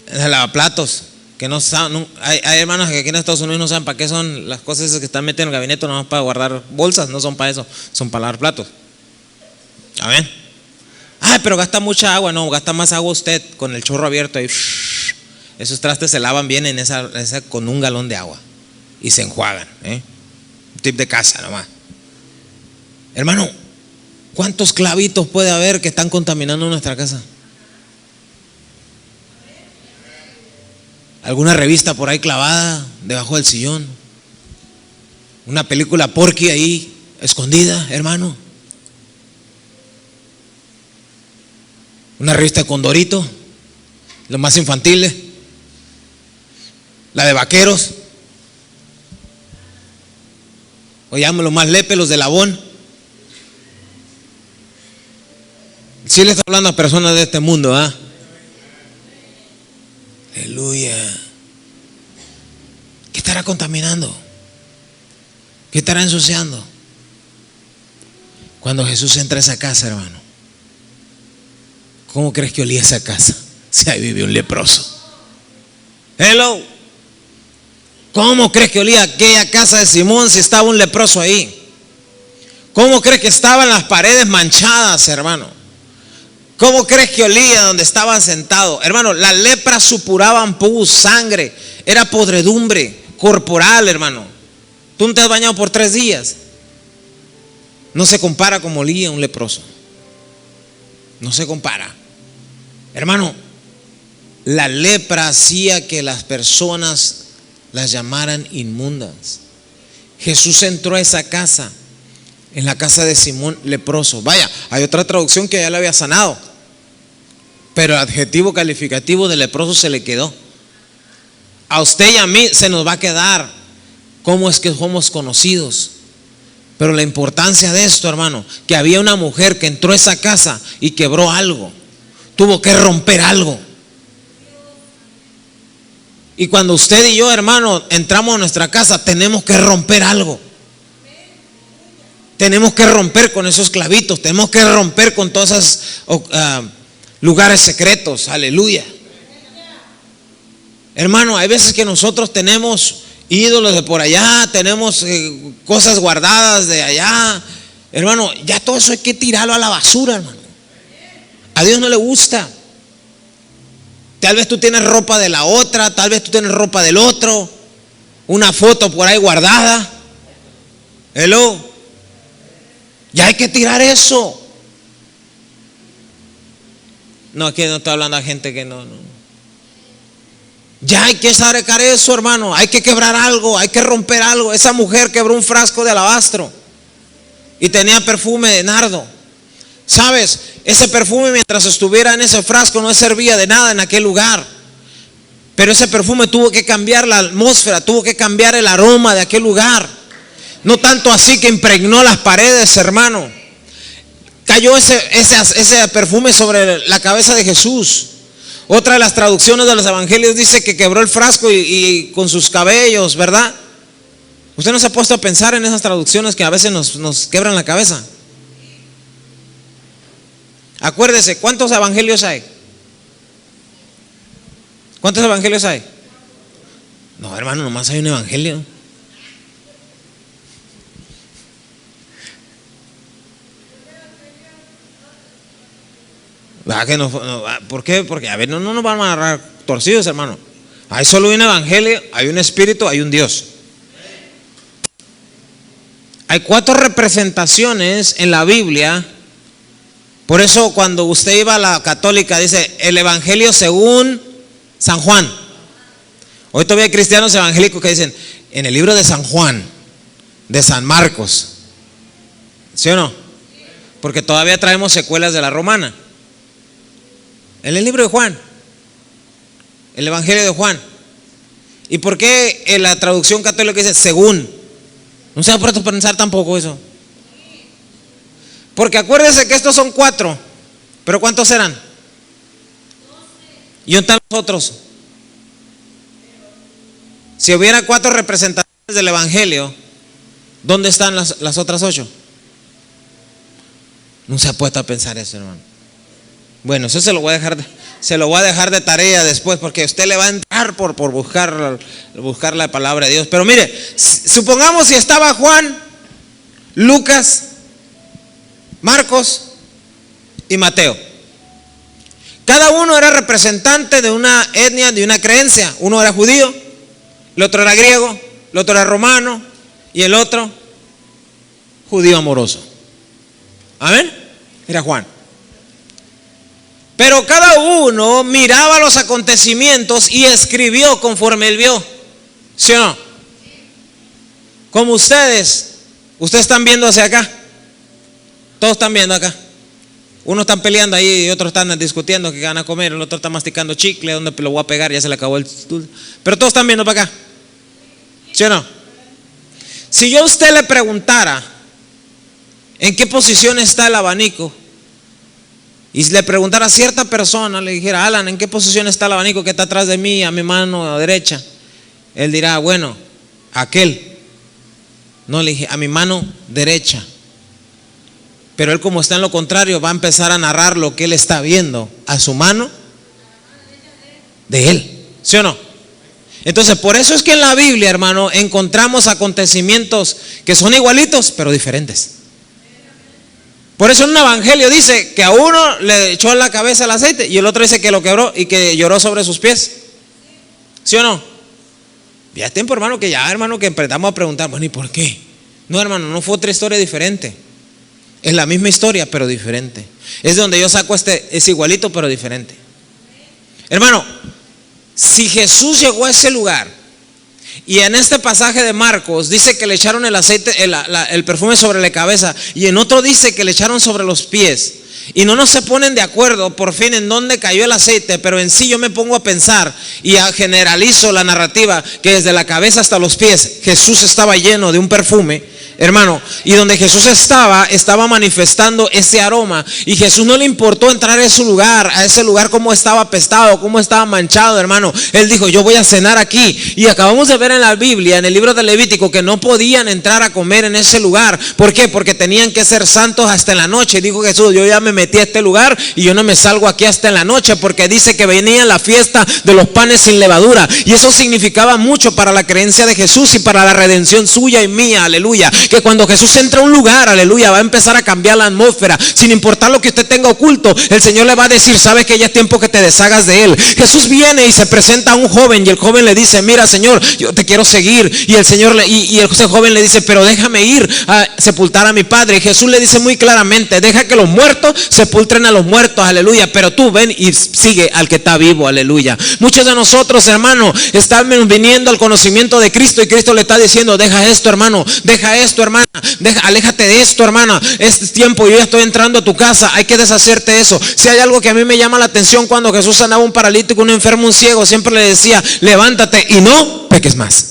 En el lavaplatos. Que no saben, hay hermanos que aquí en Estados Unidos no saben para qué son las cosas esas que están metidas en el gabinete, no para guardar bolsas, no son para eso, son para lavar platos. Amén. Ay, pero gasta mucha agua. No, gasta más agua usted con el chorro abierto ahí. Esos trastes se lavan bien en esa con un galón de agua y se enjuagan, Un tip de casa nomás. Hermano, ¿cuántos clavitos puede haber que están contaminando nuestra casa? ¿Alguna revista por ahí clavada debajo del sillón? ¿Una película porqui ahí escondida, hermano? ¿Una revista de Condorito? Los más infantiles. La de vaqueros. O llamo los más lepes, los de Labón. Sí le está hablando a personas de este mundo, ¿ah? Aleluya. ¿Qué estará contaminando? ¿Qué estará ensuciando? Cuando Jesús entra a esa casa, hermano, ¿cómo crees que olía esa casa? Si ahí vive un leproso. Hello. ¿Cómo crees que olía aquella casa de Simón si estaba un leproso ahí? ¿Cómo crees que estaban las paredes manchadas, hermano? ¿Cómo crees que olía donde estaban sentados? Hermano, la lepra supuraban pus, sangre, era podredumbre corporal, hermano. Tú no te has bañado por 3 días. No se compara como olía un leproso. No se compara. Hermano, la lepra hacía que las personas las llamaran inmundas. Jesús entró a esa casa, en la casa de Simón leproso. Vaya, hay otra traducción que ya le había sanado, pero el adjetivo calificativo de leproso se le quedó. A usted y a mí se nos va a quedar cómo es que somos conocidos. Pero la importancia de esto, hermano, que había una mujer que entró a esa casa y quebró algo, tuvo que romper algo. Y cuando usted y yo, hermano, entramos a nuestra casa, tenemos que romper algo. Tenemos que romper con esos clavitos, tenemos que romper con todos esos lugares secretos. Aleluya. Hermano, hay veces que nosotros tenemos ídolos de por allá, tenemos cosas guardadas de allá. Hermano, ya todo eso hay que tirarlo a la basura, hermano. A Dios no le gusta. Tal vez tú tienes ropa de la otra, tal vez tú tienes ropa del otro, una foto por ahí guardada. Hello. Ya hay que tirar eso. No, aquí no estoy hablando a gente que no. Ya hay que sacar eso, hermano. Hay que quebrar algo, hay que romper algo. Esa mujer quebró un frasco de alabastro y tenía perfume de nardo. ¿Sabes? Ese perfume, mientras estuviera en ese frasco, no servía de nada en aquel lugar. Pero ese perfume tuvo que cambiar la atmósfera, tuvo que cambiar el aroma de aquel lugar. No tanto así que impregnó las paredes, hermano. Cayó ese perfume sobre la cabeza de Jesús. Otra de las traducciones de los evangelios dice que quebró el frasco y con sus cabellos, ¿verdad? ¿Usted no se ha puesto a pensar en esas traducciones que a veces nos quebran la cabeza? Acuérdese, ¿cuántos evangelios hay? ¿Cuántos evangelios hay? No, hermano, nomás hay un evangelio. ¿Por qué? Porque a ver, no nos van a agarrar torcidos, hermano. Hay solo un evangelio, hay un espíritu, hay un Dios. Hay 4 representaciones en la Biblia. Por eso cuando usted iba a la católica dice el evangelio según San Juan. Hoy todavía hay cristianos evangélicos que dicen en el libro de San Juan, de San Marcos. ¿Sí o no? Porque todavía traemos secuelas de la romana. En el libro de Juan, el evangelio de Juan. ¿Y por qué en la traducción católica dice según? No se ha puesto a pensar tampoco eso. Porque acuérdense que estos son 4. ¿Pero cuántos eran? ¿Y dónde están los otros? Si hubiera 4 representaciones del evangelio, ¿dónde están las otras 8? No se ha puesto a pensar eso, hermano. Bueno, eso se lo voy a dejar de tarea después, porque usted le va a entrar por buscar la palabra de Dios. Pero mire, supongamos si estaba Juan, Lucas, Marcos y Mateo. Cada uno era representante de una etnia, de una creencia. Uno era judío, el otro era griego, el otro era romano y el otro judío amoroso. Amén. Era Juan. Pero cada uno miraba los acontecimientos y escribió conforme él vio. ¿Sí o no? Como ustedes están viendo hacia acá. Todos están viendo acá. Unos están peleando ahí y otros están discutiendo que van a comer. El otro está masticando chicle, ¿dónde lo voy a pegar? Ya se le acabó el dulce. Pero todos están viendo para acá. ¿Sí o no? Si yo a usted le preguntara en qué posición está el abanico, y si le preguntara a cierta persona, le dijera, Alan, ¿en qué posición está el abanico que está atrás de mí, a mi mano derecha? Él dirá, bueno, aquel. No, le dije, a mi mano derecha. Pero él, como está en lo contrario, va a empezar a narrar lo que él está viendo a su mano de él. ¿Sí o no? Entonces, por eso es que en la Biblia, hermano, encontramos acontecimientos que son igualitos, pero diferentes. Por eso en un evangelio dice que a uno le echó en la cabeza el aceite y el otro dice que lo quebró y que lloró sobre sus pies. ¿Sí o no? Ya es tiempo, hermano, que empezamos a preguntar, bueno, ¿y por qué? No, hermano, no fue otra historia diferente. Es la misma historia, pero diferente. Es donde yo saco es igualito, pero diferente. Hermano, si Jesús llegó a ese lugar, y en este pasaje de Marcos dice que le echaron el aceite, el perfume sobre la cabeza, y en otro dice que le echaron sobre los pies, y no se ponen de acuerdo por fin en dónde cayó el aceite, pero en sí yo me pongo a pensar y generalizo la narrativa que desde la cabeza hasta los pies Jesús estaba lleno de un perfume, hermano, y donde Jesús estaba manifestando ese aroma, y Jesús no le importó entrar a ese lugar cómo estaba apestado, cómo estaba manchado, hermano. Él dijo, yo voy a cenar aquí. Y acabamos de ver en la Biblia, en el libro de Levítico, que no podían entrar a comer en ese lugar. ¿Por qué? Porque tenían que ser santos hasta en la noche. Y dijo Jesús, yo ya me metí a este lugar y yo no me salgo aquí hasta en la noche, porque dice que venía la fiesta de los panes sin levadura, y eso significaba mucho para la creencia de Jesús y para la redención suya y mía, aleluya. Que cuando Jesús entra a un lugar, aleluya, va a empezar a cambiar la atmósfera. Sin importar lo que usted tenga oculto, el Señor le va a decir, sabes que ya es tiempo que te deshagas de él. Jesús viene y se presenta a un joven, y el joven le dice, mira, Señor, yo te quiero seguir. Y el Señor ese joven le dice, pero déjame ir a sepultar a mi padre. Y Jesús le dice muy claramente, deja que los muertos sepultren a los muertos, aleluya, pero tú ven y sigue al que está vivo, aleluya. Muchos de nosotros, hermano, están viniendo al conocimiento de Cristo y Cristo le está diciendo, deja esto, hermano, deja esto, hermana, aléjate de esto, hermana, este tiempo yo ya estoy entrando a tu casa, hay que deshacerte de eso. Si hay algo que a mí me llama la atención, cuando Jesús sanaba un paralítico, un enfermo, un ciego, siempre le decía, levántate y no peques más.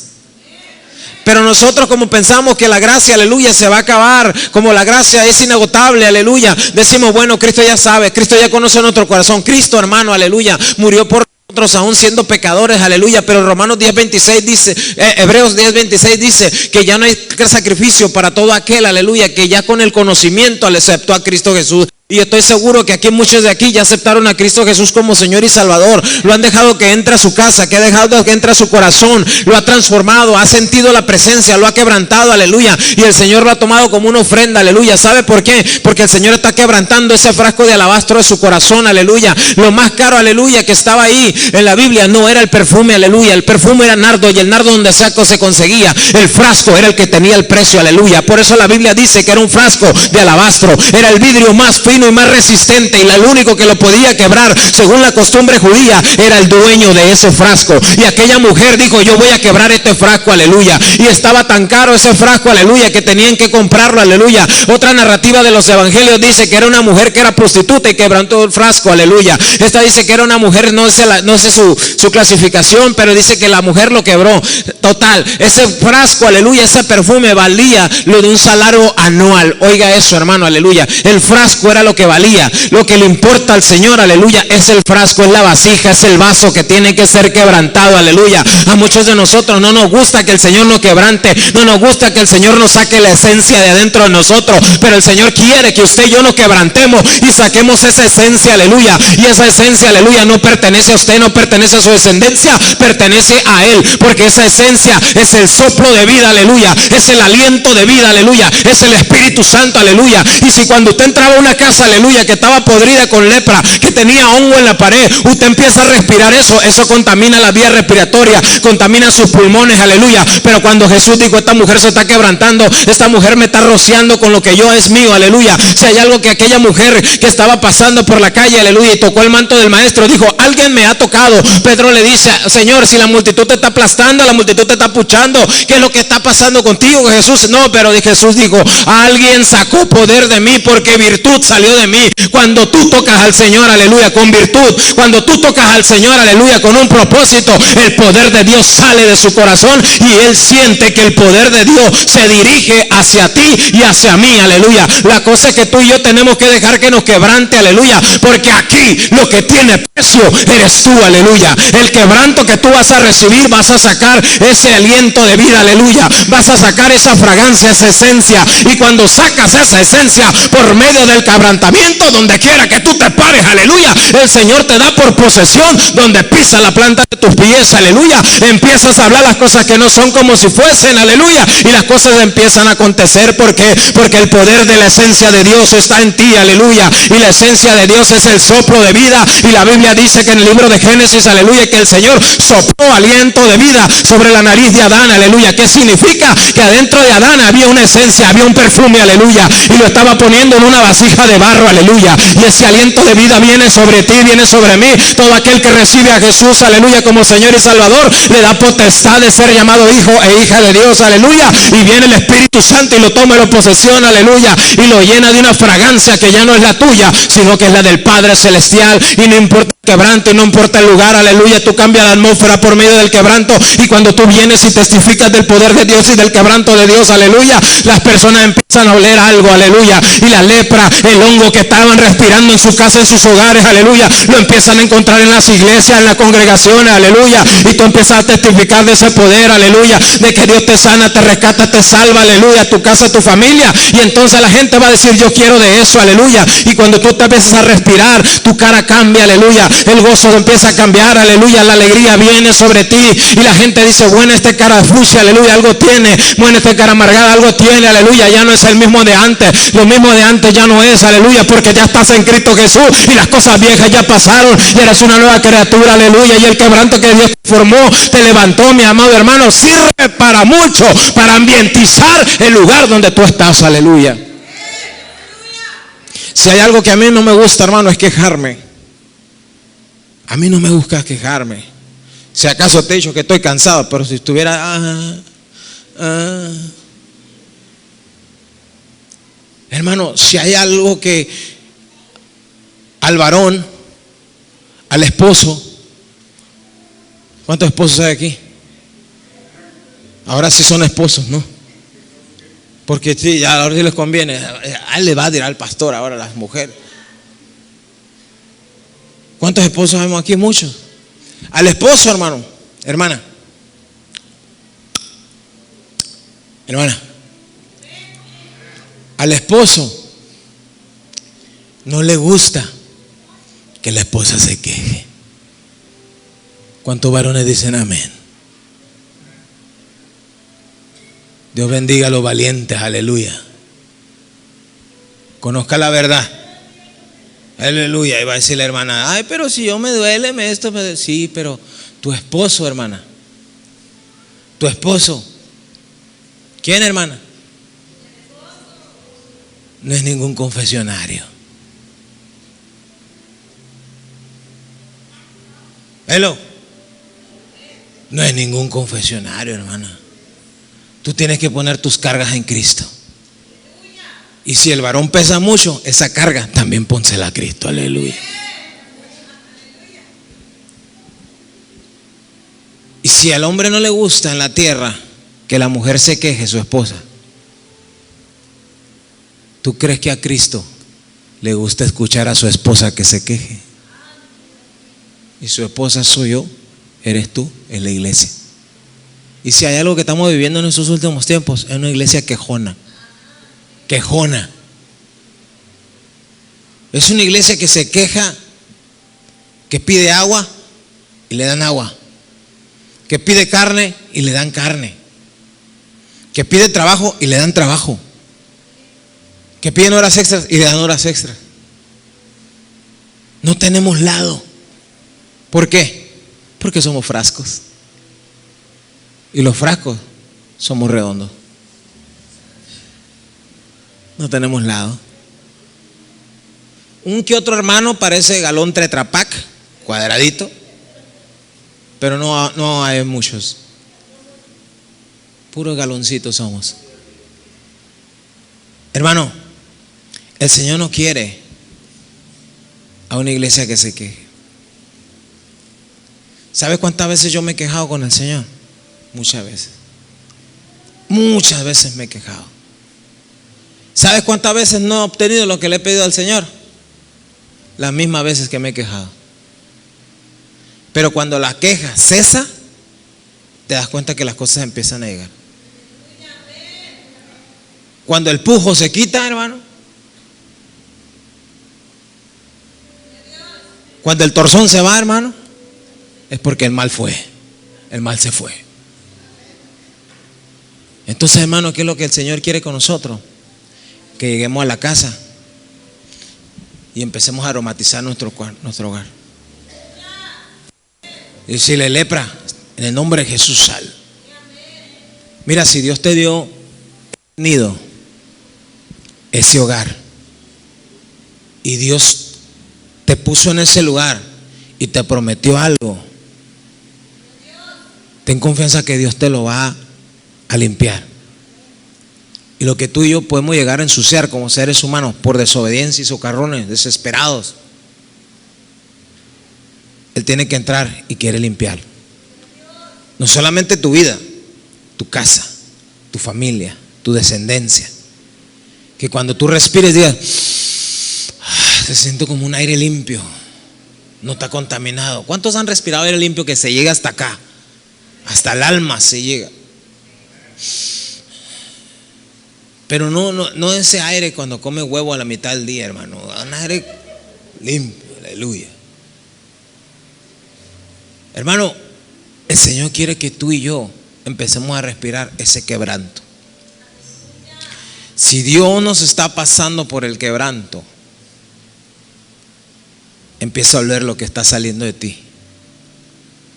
Pero nosotros, como pensamos que la gracia, aleluya, se va a acabar, como la gracia es inagotable, aleluya, decimos, bueno, Cristo ya sabe, Cristo ya conoce nuestro corazón. Cristo, hermano, aleluya, murió por nosotros aún siendo pecadores, aleluya. Pero Romanos 10:26 dice, Hebreos 10:26 dice que ya no hay sacrificio para todo aquel, aleluya, que ya con el conocimiento le aceptó a Cristo Jesús. Y estoy seguro que aquí muchos de aquí ya aceptaron a Cristo Jesús como Señor y Salvador. Lo han dejado que entre a su casa, que ha dejado que entre a su corazón. Lo ha transformado, ha sentido la presencia, lo ha quebrantado, aleluya. Y el Señor lo ha tomado como una ofrenda, aleluya. ¿Sabe por qué? Porque el Señor está quebrantando ese frasco de alabastro de su corazón, aleluya. Lo más caro, aleluya, que estaba ahí en la Biblia no era el perfume, aleluya. El perfume era nardo, y el nardo donde se conseguía. El frasco era el que tenía el precio, aleluya. Por eso la Biblia dice que era un frasco de alabastro. Era el vidrio más fino y más resistente, y el único que lo podía quebrar según la costumbre judía era el dueño de ese frasco. Y aquella mujer dijo, yo voy a quebrar este frasco, aleluya. Y estaba tan caro ese frasco, aleluya, que tenían que comprarlo, aleluya. Otra narrativa de los evangelios dice que era una mujer que era prostituta y quebrantó el frasco, aleluya. Esta dice que era una mujer, no sé su clasificación, pero dice que la mujer lo quebró. Total, ese frasco, aleluya, ese perfume valía lo de un salario anual. Oiga eso, hermano, aleluya. El frasco era lo que valía. Lo que le importa al Señor, aleluya, es el frasco, es la vasija, es el vaso que tiene que ser quebrantado, aleluya. A muchos de nosotros no nos gusta que el Señor nos quebrante, no nos gusta que el Señor nos saque la esencia de adentro de nosotros, pero el Señor quiere que usted y yo nos quebrantemos y saquemos esa esencia, aleluya. Y esa esencia, aleluya, no pertenece a usted, no pertenece a su descendencia, pertenece a Él, porque esa esencia es el soplo de vida, aleluya, es el aliento de vida, aleluya, es el Espíritu Santo, aleluya. Y si cuando usted entraba a una casa, aleluya, que estaba podrida con lepra, que tenía hongo en la pared, usted empieza a respirar eso contamina la vía respiratoria, contamina sus pulmones, aleluya. Pero cuando Jesús dijo, esta mujer se está quebrantando, esta mujer me está rociando con lo que yo es mío, aleluya. Si hay algo que aquella mujer que estaba pasando por la calle, aleluya, y tocó el manto del maestro, dijo, alguien me ha tocado. Pedro le dice, Señor, si la multitud te está aplastando, la multitud te está puchando, ¿qué es lo que está pasando contigo, Jesús? No, pero Jesús dijo, alguien sacó poder de mí, porque virtud salió de mí. Cuando tú tocas al Señor, aleluya, con virtud, cuando tú tocas al Señor, aleluya, con un propósito, el poder de Dios sale de su corazón y Él siente que el poder de Dios se dirige hacia ti y hacia mí, aleluya. La cosa es que tú y yo tenemos que dejar que nos quebrante, aleluya, porque aquí lo que tiene precio eres tú, aleluya. El quebranto que tú vas a recibir, vas a sacar ese aliento de vida, aleluya, vas a sacar esa fragancia, esa esencia, y cuando sacas esa esencia por medio del quebrantamiento, donde quiera que tú te pares, aleluya, el Señor te da por posesión donde pisa la planta de tus pies, aleluya. Empiezas a hablar las cosas que no son como si fuesen, aleluya, y las cosas empiezan a acontecer. Porque el poder de la esencia de Dios está en ti, aleluya, y la esencia de Dios es el soplo de vida. Y la Biblia dice que en el libro de Génesis, aleluya, que el Señor sopló aliento de vida sobre la nariz de Adán, aleluya. ¿Qué significa? Que adentro de Adán había una esencia, había un perfume, aleluya, y lo estaba poniendo en una vasija de barro, aleluya. Y ese aliento de vida viene sobre ti, viene sobre mí. Todo aquel que recibe a Jesús, aleluya, como Señor y Salvador, le da potestad de ser llamado hijo e hija de Dios, aleluya. Y viene el Espíritu Santo y lo toma en posesión, aleluya, y lo llena de una fragancia que ya no es la tuya, sino que es la del Padre Celestial. Y no importa el quebranto y no importa el lugar, aleluya, tú cambias la atmósfera por medio del quebranto. Y cuando tú vienes y testificas del poder de Dios y del quebranto de Dios, aleluya, las personas empiezan a oler algo, aleluya. Y la lepra, el hongo que estaban respirando en su casa, en sus hogares, aleluya, lo empiezan a encontrar en las iglesias, en las congregaciones, aleluya. Y tú empiezas a testificar de ese poder, aleluya, de que Dios te sana, te rescata, te salva, aleluya, tu casa, tu familia. Y entonces la gente va a decir, yo quiero de eso, aleluya. Y cuando tú te empiezas a respirar, tu cara cambia, aleluya, el gozo empieza a cambiar, aleluya, la alegría viene sobre ti. Y la gente dice, bueno, este cara fucsia, aleluya, algo tiene. Bueno, este cara amargada, algo tiene, aleluya. Ya no es el mismo de antes, lo mismo de antes ya no es, aleluya, porque ya estás en Cristo Jesús y las cosas viejas ya pasaron y eres una nueva criatura, aleluya. Y el quebranto que Dios formó te levantó, mi amado hermano, sirve para mucho, para ambientizar el lugar donde tú estás, aleluya. Si hay algo que a mí no me gusta, hermano, es quejarme. A mí no me gusta quejarme. Si acaso te he dicho que estoy cansado, pero si estuviera... Hermano, si hay algo que al varón, al esposo, ¿cuántos esposos hay aquí? Ahora sí son esposos, ¿no? Porque sí, ya ahora sí les conviene. A él le va a tirar al pastor ahora a las mujeres. ¿Cuántos esposos vemos aquí? Muchos. Al esposo, hermano, hermana, al esposo no le gusta que la esposa se queje. ¿Cuántos varones dicen amén? Dios bendiga a los valientes, aleluya. Conozca la verdad, aleluya. Y va a decir la hermana, ay, pero si yo me duele, sí, pero tu esposo, hermana, tu esposo, ¿quién, hermana? No es ningún confesionario. Hello. No es ningún confesionario, hermana. Tú tienes que poner tus cargas en Cristo. Y si el varón pesa mucho, esa carga también pónsela a Cristo, aleluya. Y si al hombre no le gusta en la tierra que la mujer se queje, su esposa, ¿tú crees que a Cristo le gusta escuchar a su esposa que se queje? Y su esposa soy yo, eres tú, es la iglesia. Y si hay algo que estamos viviendo en estos últimos tiempos, es una iglesia quejona. Quejona. Es una iglesia que se queja, que pide agua y le dan agua, que pide carne y le dan carne, que pide trabajo y le dan trabajo, que piden horas extras y le dan horas extras. No tenemos lado. ¿Por qué? Porque somos frascos. Y los frascos somos redondos. No tenemos lado. Un que otro hermano parece galón Tetra Pak, cuadradito, pero no hay muchos. Puros galoncitos somos. Hermano, el Señor no quiere a una iglesia que se queje. ¿Sabes cuántas veces yo me he quejado con el Señor? Muchas veces. Muchas veces me he quejado. ¿Sabes cuántas veces no he obtenido lo que le he pedido al Señor? Las mismas veces que me he quejado. Pero cuando la queja cesa, te das cuenta que las cosas empiezan a llegar. Cuando el pujo se quita, hermano, cuando el torzón se va, hermano, es porque el mal fue, el mal se fue. Entonces, hermano, ¿qué es lo que el Señor quiere con nosotros? Que lleguemos a la casa y empecemos a aromatizar nuestro hogar. Y si le lepra, en el nombre de Jesús sal. Mira, si Dios te dio nido, ese hogar, y Dios te puso en ese lugar y te prometió algo, ten confianza que Dios te lo va a limpiar. Y lo que tú y yo podemos llegar a ensuciar como seres humanos por desobediencia y socarrones desesperados, Él tiene que entrar y quiere limpiar. No solamente tu vida, tu casa, tu familia, tu descendencia. Que cuando tú respires digas, se siente como un aire limpio, no está contaminado. ¿Cuántos han respirado aire limpio que se llega hasta acá? Hasta el alma se llega. Pero no ese aire cuando come huevo a la mitad del día, hermano. Un aire limpio, aleluya. Hermano, el Señor quiere que tú y yo empecemos a respirar ese quebranto. Si Dios nos está pasando por el quebranto, empieza a oler lo que está saliendo de ti.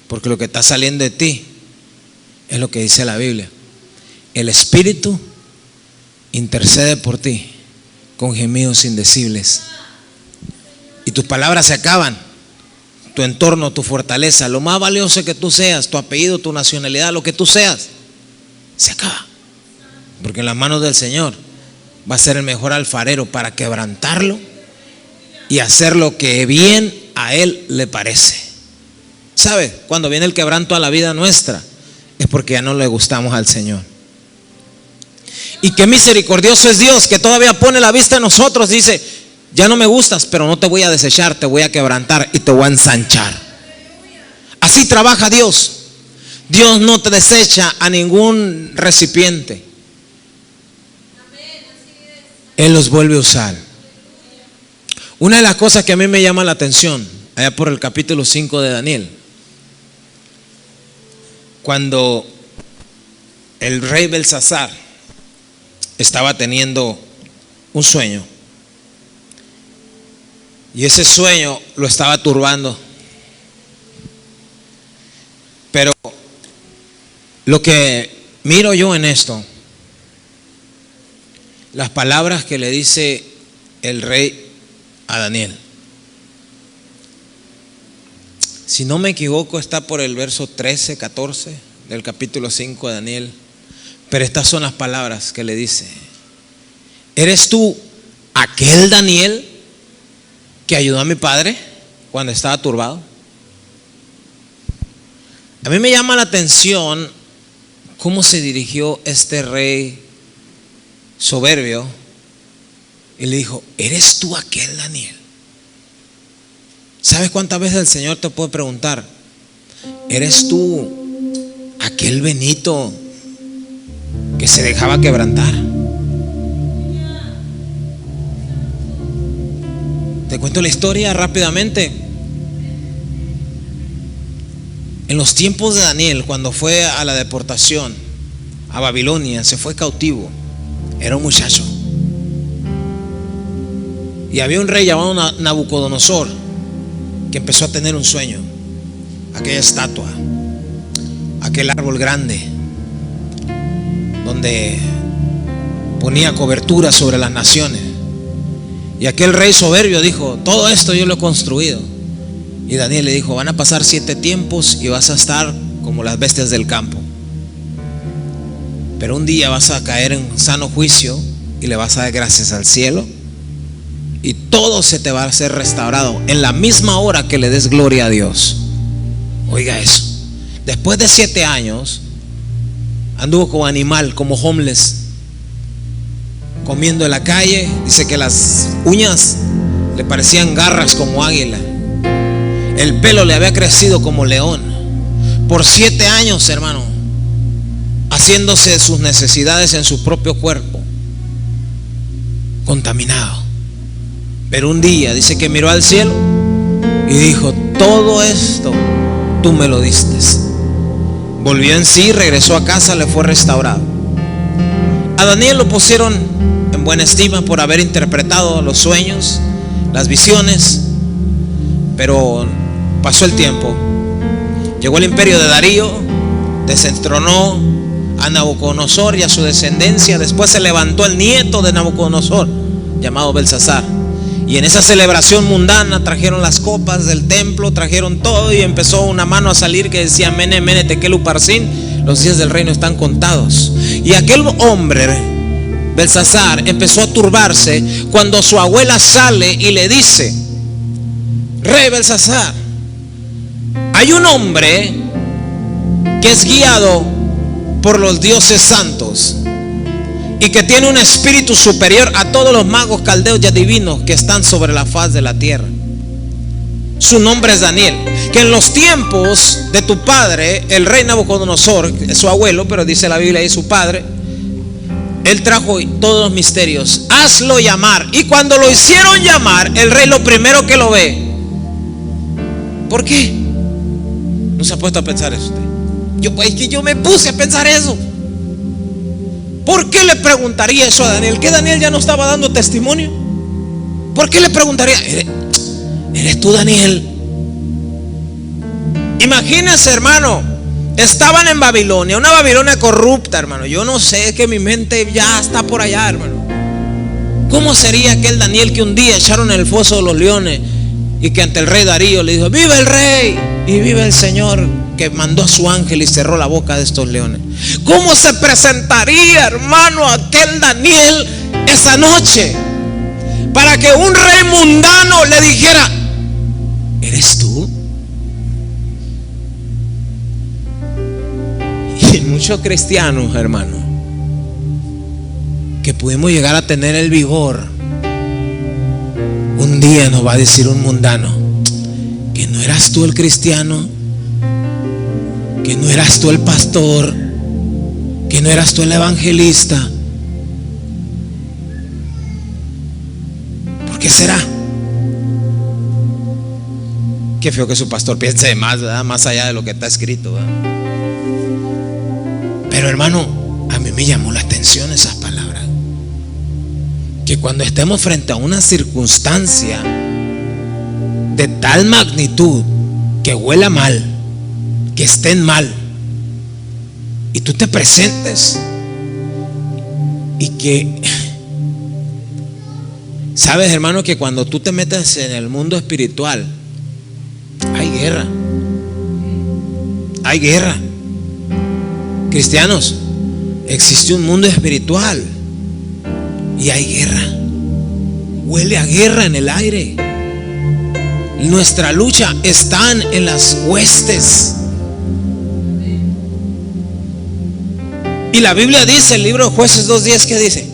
Porque lo que está saliendo de ti es lo que dice la Biblia. El Espíritu intercede por ti con gemidos indecibles. y tus palabras se acaban, tu entorno, tu fortaleza, lo más valioso que tú seas, tu apellido, tu nacionalidad, lo que tú seas, se acaba. Porque en las manos del Señor va a ser el mejor alfarero para quebrantarlo y hacer lo que bien a Él le parece. ¿Sabe? Cuando viene el quebranto a la vida nuestra, es porque ya no le gustamos al Señor. Y qué misericordioso es Dios, que todavía pone la vista en nosotros. Dice: ya no me gustas, pero no te voy a desechar, te voy a quebrantar y te voy a ensanchar. Así trabaja Dios. Dios no te desecha a ningún recipiente. Él los vuelve a usar. Una de las cosas que a mí me llama la atención, allá por el capítulo 5 de Daniel, cuando el rey Belsasar estaba teniendo un sueño, y ese sueño lo estaba turbando. Pero lo que miro yo en esto, las palabras que le dice el rey a Daniel, si no me equivoco está por el verso 13, 14 del capítulo 5 de Daniel. Pero estas son las palabras que le dice: ¿eres tú aquel Daniel que ayudó a mi padre cuando estaba turbado? A mí me llama la atención cómo se dirigió este rey soberbio y le dijo: ¿eres tú aquel Daniel? ¿Sabes cuántas veces el Señor te puede preguntar: ¿eres tú aquel Benito que se dejaba quebrantar? Te cuento la historia rápidamente. En los tiempos de Daniel, cuando fue a la deportación a Babilonia, se fue cautivo. Era un muchacho. Y había un rey llamado Nabucodonosor que empezó a tener un sueño. Aquella estatua, aquel árbol grande donde ponía cobertura sobre las naciones. Y aquel rey soberbio dijo: todo esto yo lo he construido. Y Daniel le dijo: van a pasar 7 tiempos y vas a estar como las bestias del campo. Pero un día vas a caer en sano juicio y le vas a dar gracias al cielo, y todo se te va a ser restaurado en la misma hora que le des gloria a Dios. Oiga eso. Después de 7 años anduvo como animal, como homeless, comiendo en la calle. Dice que las uñas le parecían garras como águila. El pelo le había crecido como león. Por 7 años, hermano, haciéndose sus necesidades en su propio cuerpo, contaminado. Pero un día dice que miró al cielo y dijo: todo esto tú me lo diste. Volvió en sí, regresó a casa, le fue restaurado. A Daniel lo pusieron en buena estima por haber interpretado los sueños, las visiones. Pero pasó el tiempo, llegó el imperio de Darío, desentronó a Nabucodonosor y a su descendencia. Después se levantó el nieto de Nabucodonosor, llamado Belsasar, y en esa celebración mundana trajeron las copas del templo, trajeron todo, y empezó una mano a salir que decía: Mene, Mene, Tekel, Uparsin, los días del reino están contados. Y aquel hombre, Belsasar, empezó a turbarse cuando su abuela sale y le dice: Rey Belsasar, hay un hombre que es guiado por los dioses santos y que tiene un espíritu superior a todos los magos, caldeos y adivinos que están sobre la faz de la tierra. Su nombre es Daniel, que en los tiempos de tu padre, el rey Nabucodonosor, su abuelo, pero dice la Biblia ahí su padre, él trajo todos los misterios. Hazlo llamar. Y cuando lo hicieron llamar, el rey lo primero que lo ve. ¿Por qué? ¿No se ha puesto a pensar eso usted? Es que yo me puse a pensar eso. ¿Por qué le preguntaría eso a Daniel? ¿Que Daniel ya no estaba dando testimonio? ¿Por qué le preguntaría? ¿Eres tú, Daniel? Imagínense, hermano, estaban en Babilonia, una Babilonia corrupta, hermano. Yo no sé, es que mi mente ya está por allá, hermano. ¿Cómo sería aquel Daniel que un día echaron en el foso de los leones y que ante el rey Darío le dijo: vive el rey y vive el Señor, que mandó a su ángel y cerró la boca de estos leones. ¿Cómo se presentaría, hermano, aquel Daniel esa noche para que un rey mundano le dijera: ¿eres tú? Y muchos cristianos, hermano, que pudimos llegar a tener el vigor, un día nos va a decir un mundano: que no eras tú el cristiano, que no eras tú el pastor, que no eras tú el evangelista. ¿Por qué será? Qué feo que su pastor piense de más, ¿verdad? Más allá de lo que está escrito, ¿verdad? Pero hermano, a mí me llamó la atención esas palabras. Que cuando estemos frente a una circunstancia de tal magnitud, que huela mal, que estén mal, y tú te presentes y que, sabes, hermano, que cuando tú te metes en el mundo espiritual hay guerra. Hay guerra. Cristianos, existe un mundo espiritual y hay guerra. Huele a guerra en el aire. Nuestra lucha está en las huestes. Y la Biblia dice, el libro de Jueces 2:10, ¿qué dice?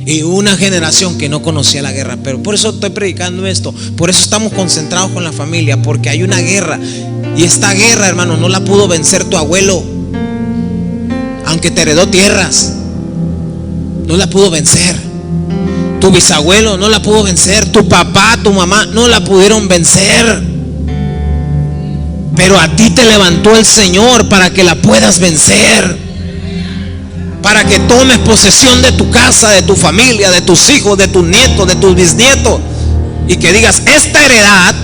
Y una generación que no conocía la guerra. Pero por eso estoy predicando esto. Por eso estamos concentrados con la familia, porque hay una guerra. Y esta guerra, hermano, no la pudo vencer tu abuelo, aunque te heredó tierras. No la pudo vencer. Tu bisabuelo no la pudo vencer. Tu papá, tu mamá no la pudieron vencer. Pero a ti te levantó el Señor para que la puedas vencer, para que tomes posesión de tu casa, de tu familia, de tus hijos, de tus nietos, de tus bisnietos, y que digas: esta heredad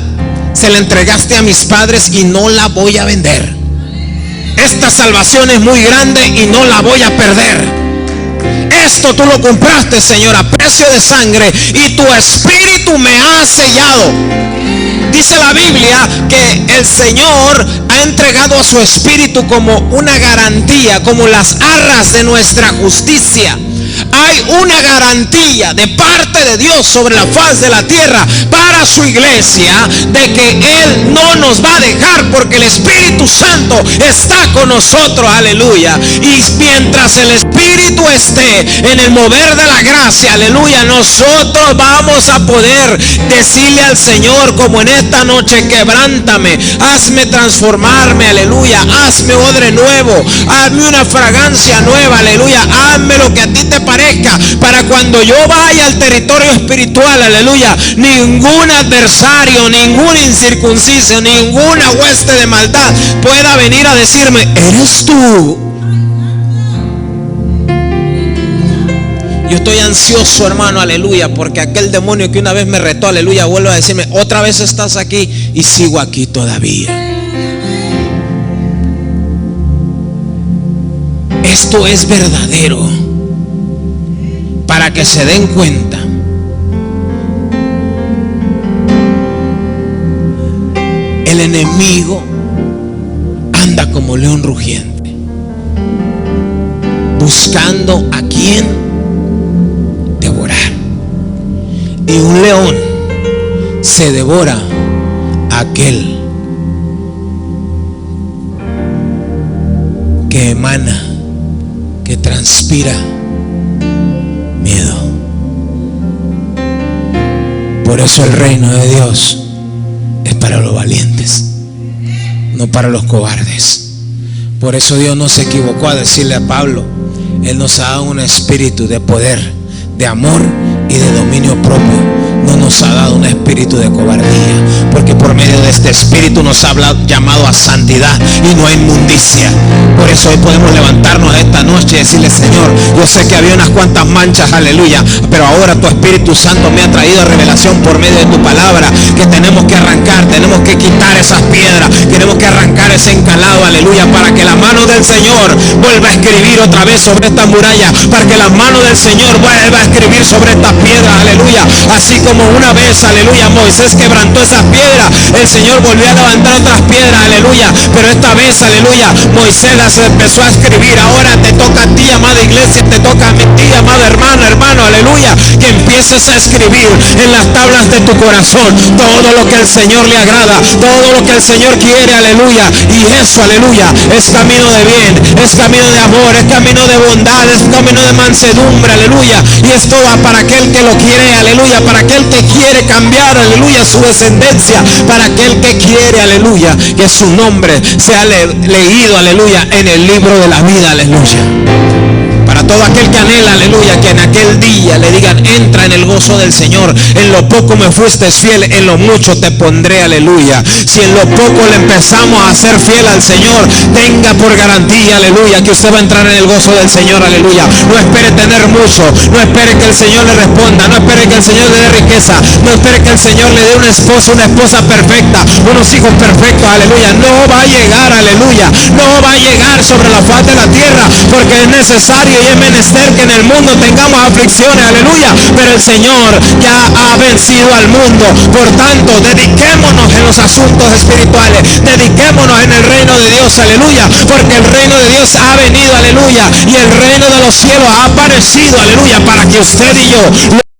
se la entregaste a mis padres y no la voy a vender. Esta salvación es muy grande y no la voy a perder. Esto tú lo compraste, Señor, a precio de sangre, y tu espíritu me ha sellado. Dice la Biblia que el Señor ha entregado a su espíritu como una garantía, como las arras de nuestra justicia. Hay una garantía de parte de Dios sobre la faz de la tierra para su iglesia, de que Él no nos va a dejar, porque el Espíritu Santo está con nosotros, aleluya. Y mientras el Espíritu esté en el mover de la gracia, aleluya, nosotros vamos a poder decirle al Señor, como en esta noche: quebrántame, hazme transformarme, aleluya, hazme odre nuevo, hazme una fragancia nueva, aleluya, hazme lo que a ti te parezca, para cuando yo vaya al territorio espiritual, aleluya, ningún adversario, ningún incircunciso, ninguna hueste de maldad pueda venir a decirme: eres tú. Yo estoy ansioso, hermano, aleluya, porque aquel demonio que una vez me retó, aleluya, vuelve a decirme: otra vez estás aquí, y sigo aquí todavía. Esto es verdadero, para que se den cuenta. El enemigo anda como león rugiente, buscando a quien devorar. Y un león se devora a aquel que emana, que transpira miedo. Por eso el reino de Dios es para los valientes, no para los cobardes. Por eso Dios no se equivocó a decirle a Pablo: Él nos ha dado un espíritu de poder, de amor y de dominio propio. No nos ha dado un espíritu de cobardía, porque por medio de este espíritu nos ha llamado a santidad y no a inmundicia. Por eso hoy podemos levantarnos esta noche y decirle: Señor, yo sé que había unas cuantas manchas, aleluya, pero ahora tu Espíritu Santo me ha traído revelación por medio de tu palabra, que tenemos que arrancar, tenemos que quitar esas piedras, tenemos que arrancar ese encalado, aleluya, para que la mano del Señor vuelva a escribir otra vez sobre esta muralla, para que la mano del Señor vuelva a escribir sobre estas piedras, aleluya, así como como una vez, aleluya, Moisés quebrantó esas piedras, el Señor volvió a levantar otras piedras, aleluya. Pero esta vez, aleluya, Moisés las empezó a escribir. Ahora te toca a ti, amada iglesia, te toca a ti, amado hermano, aleluya, que empieces a escribir en las tablas de tu corazón todo lo que el Señor le agrada, todo lo que el Señor quiere, aleluya. Y eso, aleluya, es camino de bien, es camino de amor, es camino de bondad, es camino de mansedumbre, aleluya. Y esto va para aquel que lo quiere, aleluya, para aquel que quiere cambiar, aleluya, su descendencia, para aquel que quiere, aleluya, que su nombre sea leído, aleluya, en el libro de la vida, aleluya. Para todo aquel que anhela, aleluya, que en aquel día le digan: entra en el gozo del Señor. En lo poco me fuiste fiel, en lo mucho te pondré, aleluya. Si en lo poco le empezamos a ser fiel al Señor, tenga por garantía, aleluya, que usted va a entrar en el gozo del Señor, aleluya. No espere tener mucho, no espere que el Señor le responda, no espere que el Señor le dé riqueza, no espere que el Señor le dé un esposo, una esposa perfecta, unos hijos perfectos, aleluya. No va a llegar, aleluya, no va a llegar sobre la faz de la tierra, porque es necesario y es menester que en el mundo tengamos aflicciones, aleluya, pero el Señor ya ha vencido al mundo. Por tanto, dediquémonos en los asuntos espirituales, dediquémonos en el reino de Dios, aleluya, porque el reino de Dios ha venido, aleluya, y el reino de los cielos ha aparecido, aleluya, para que usted y yo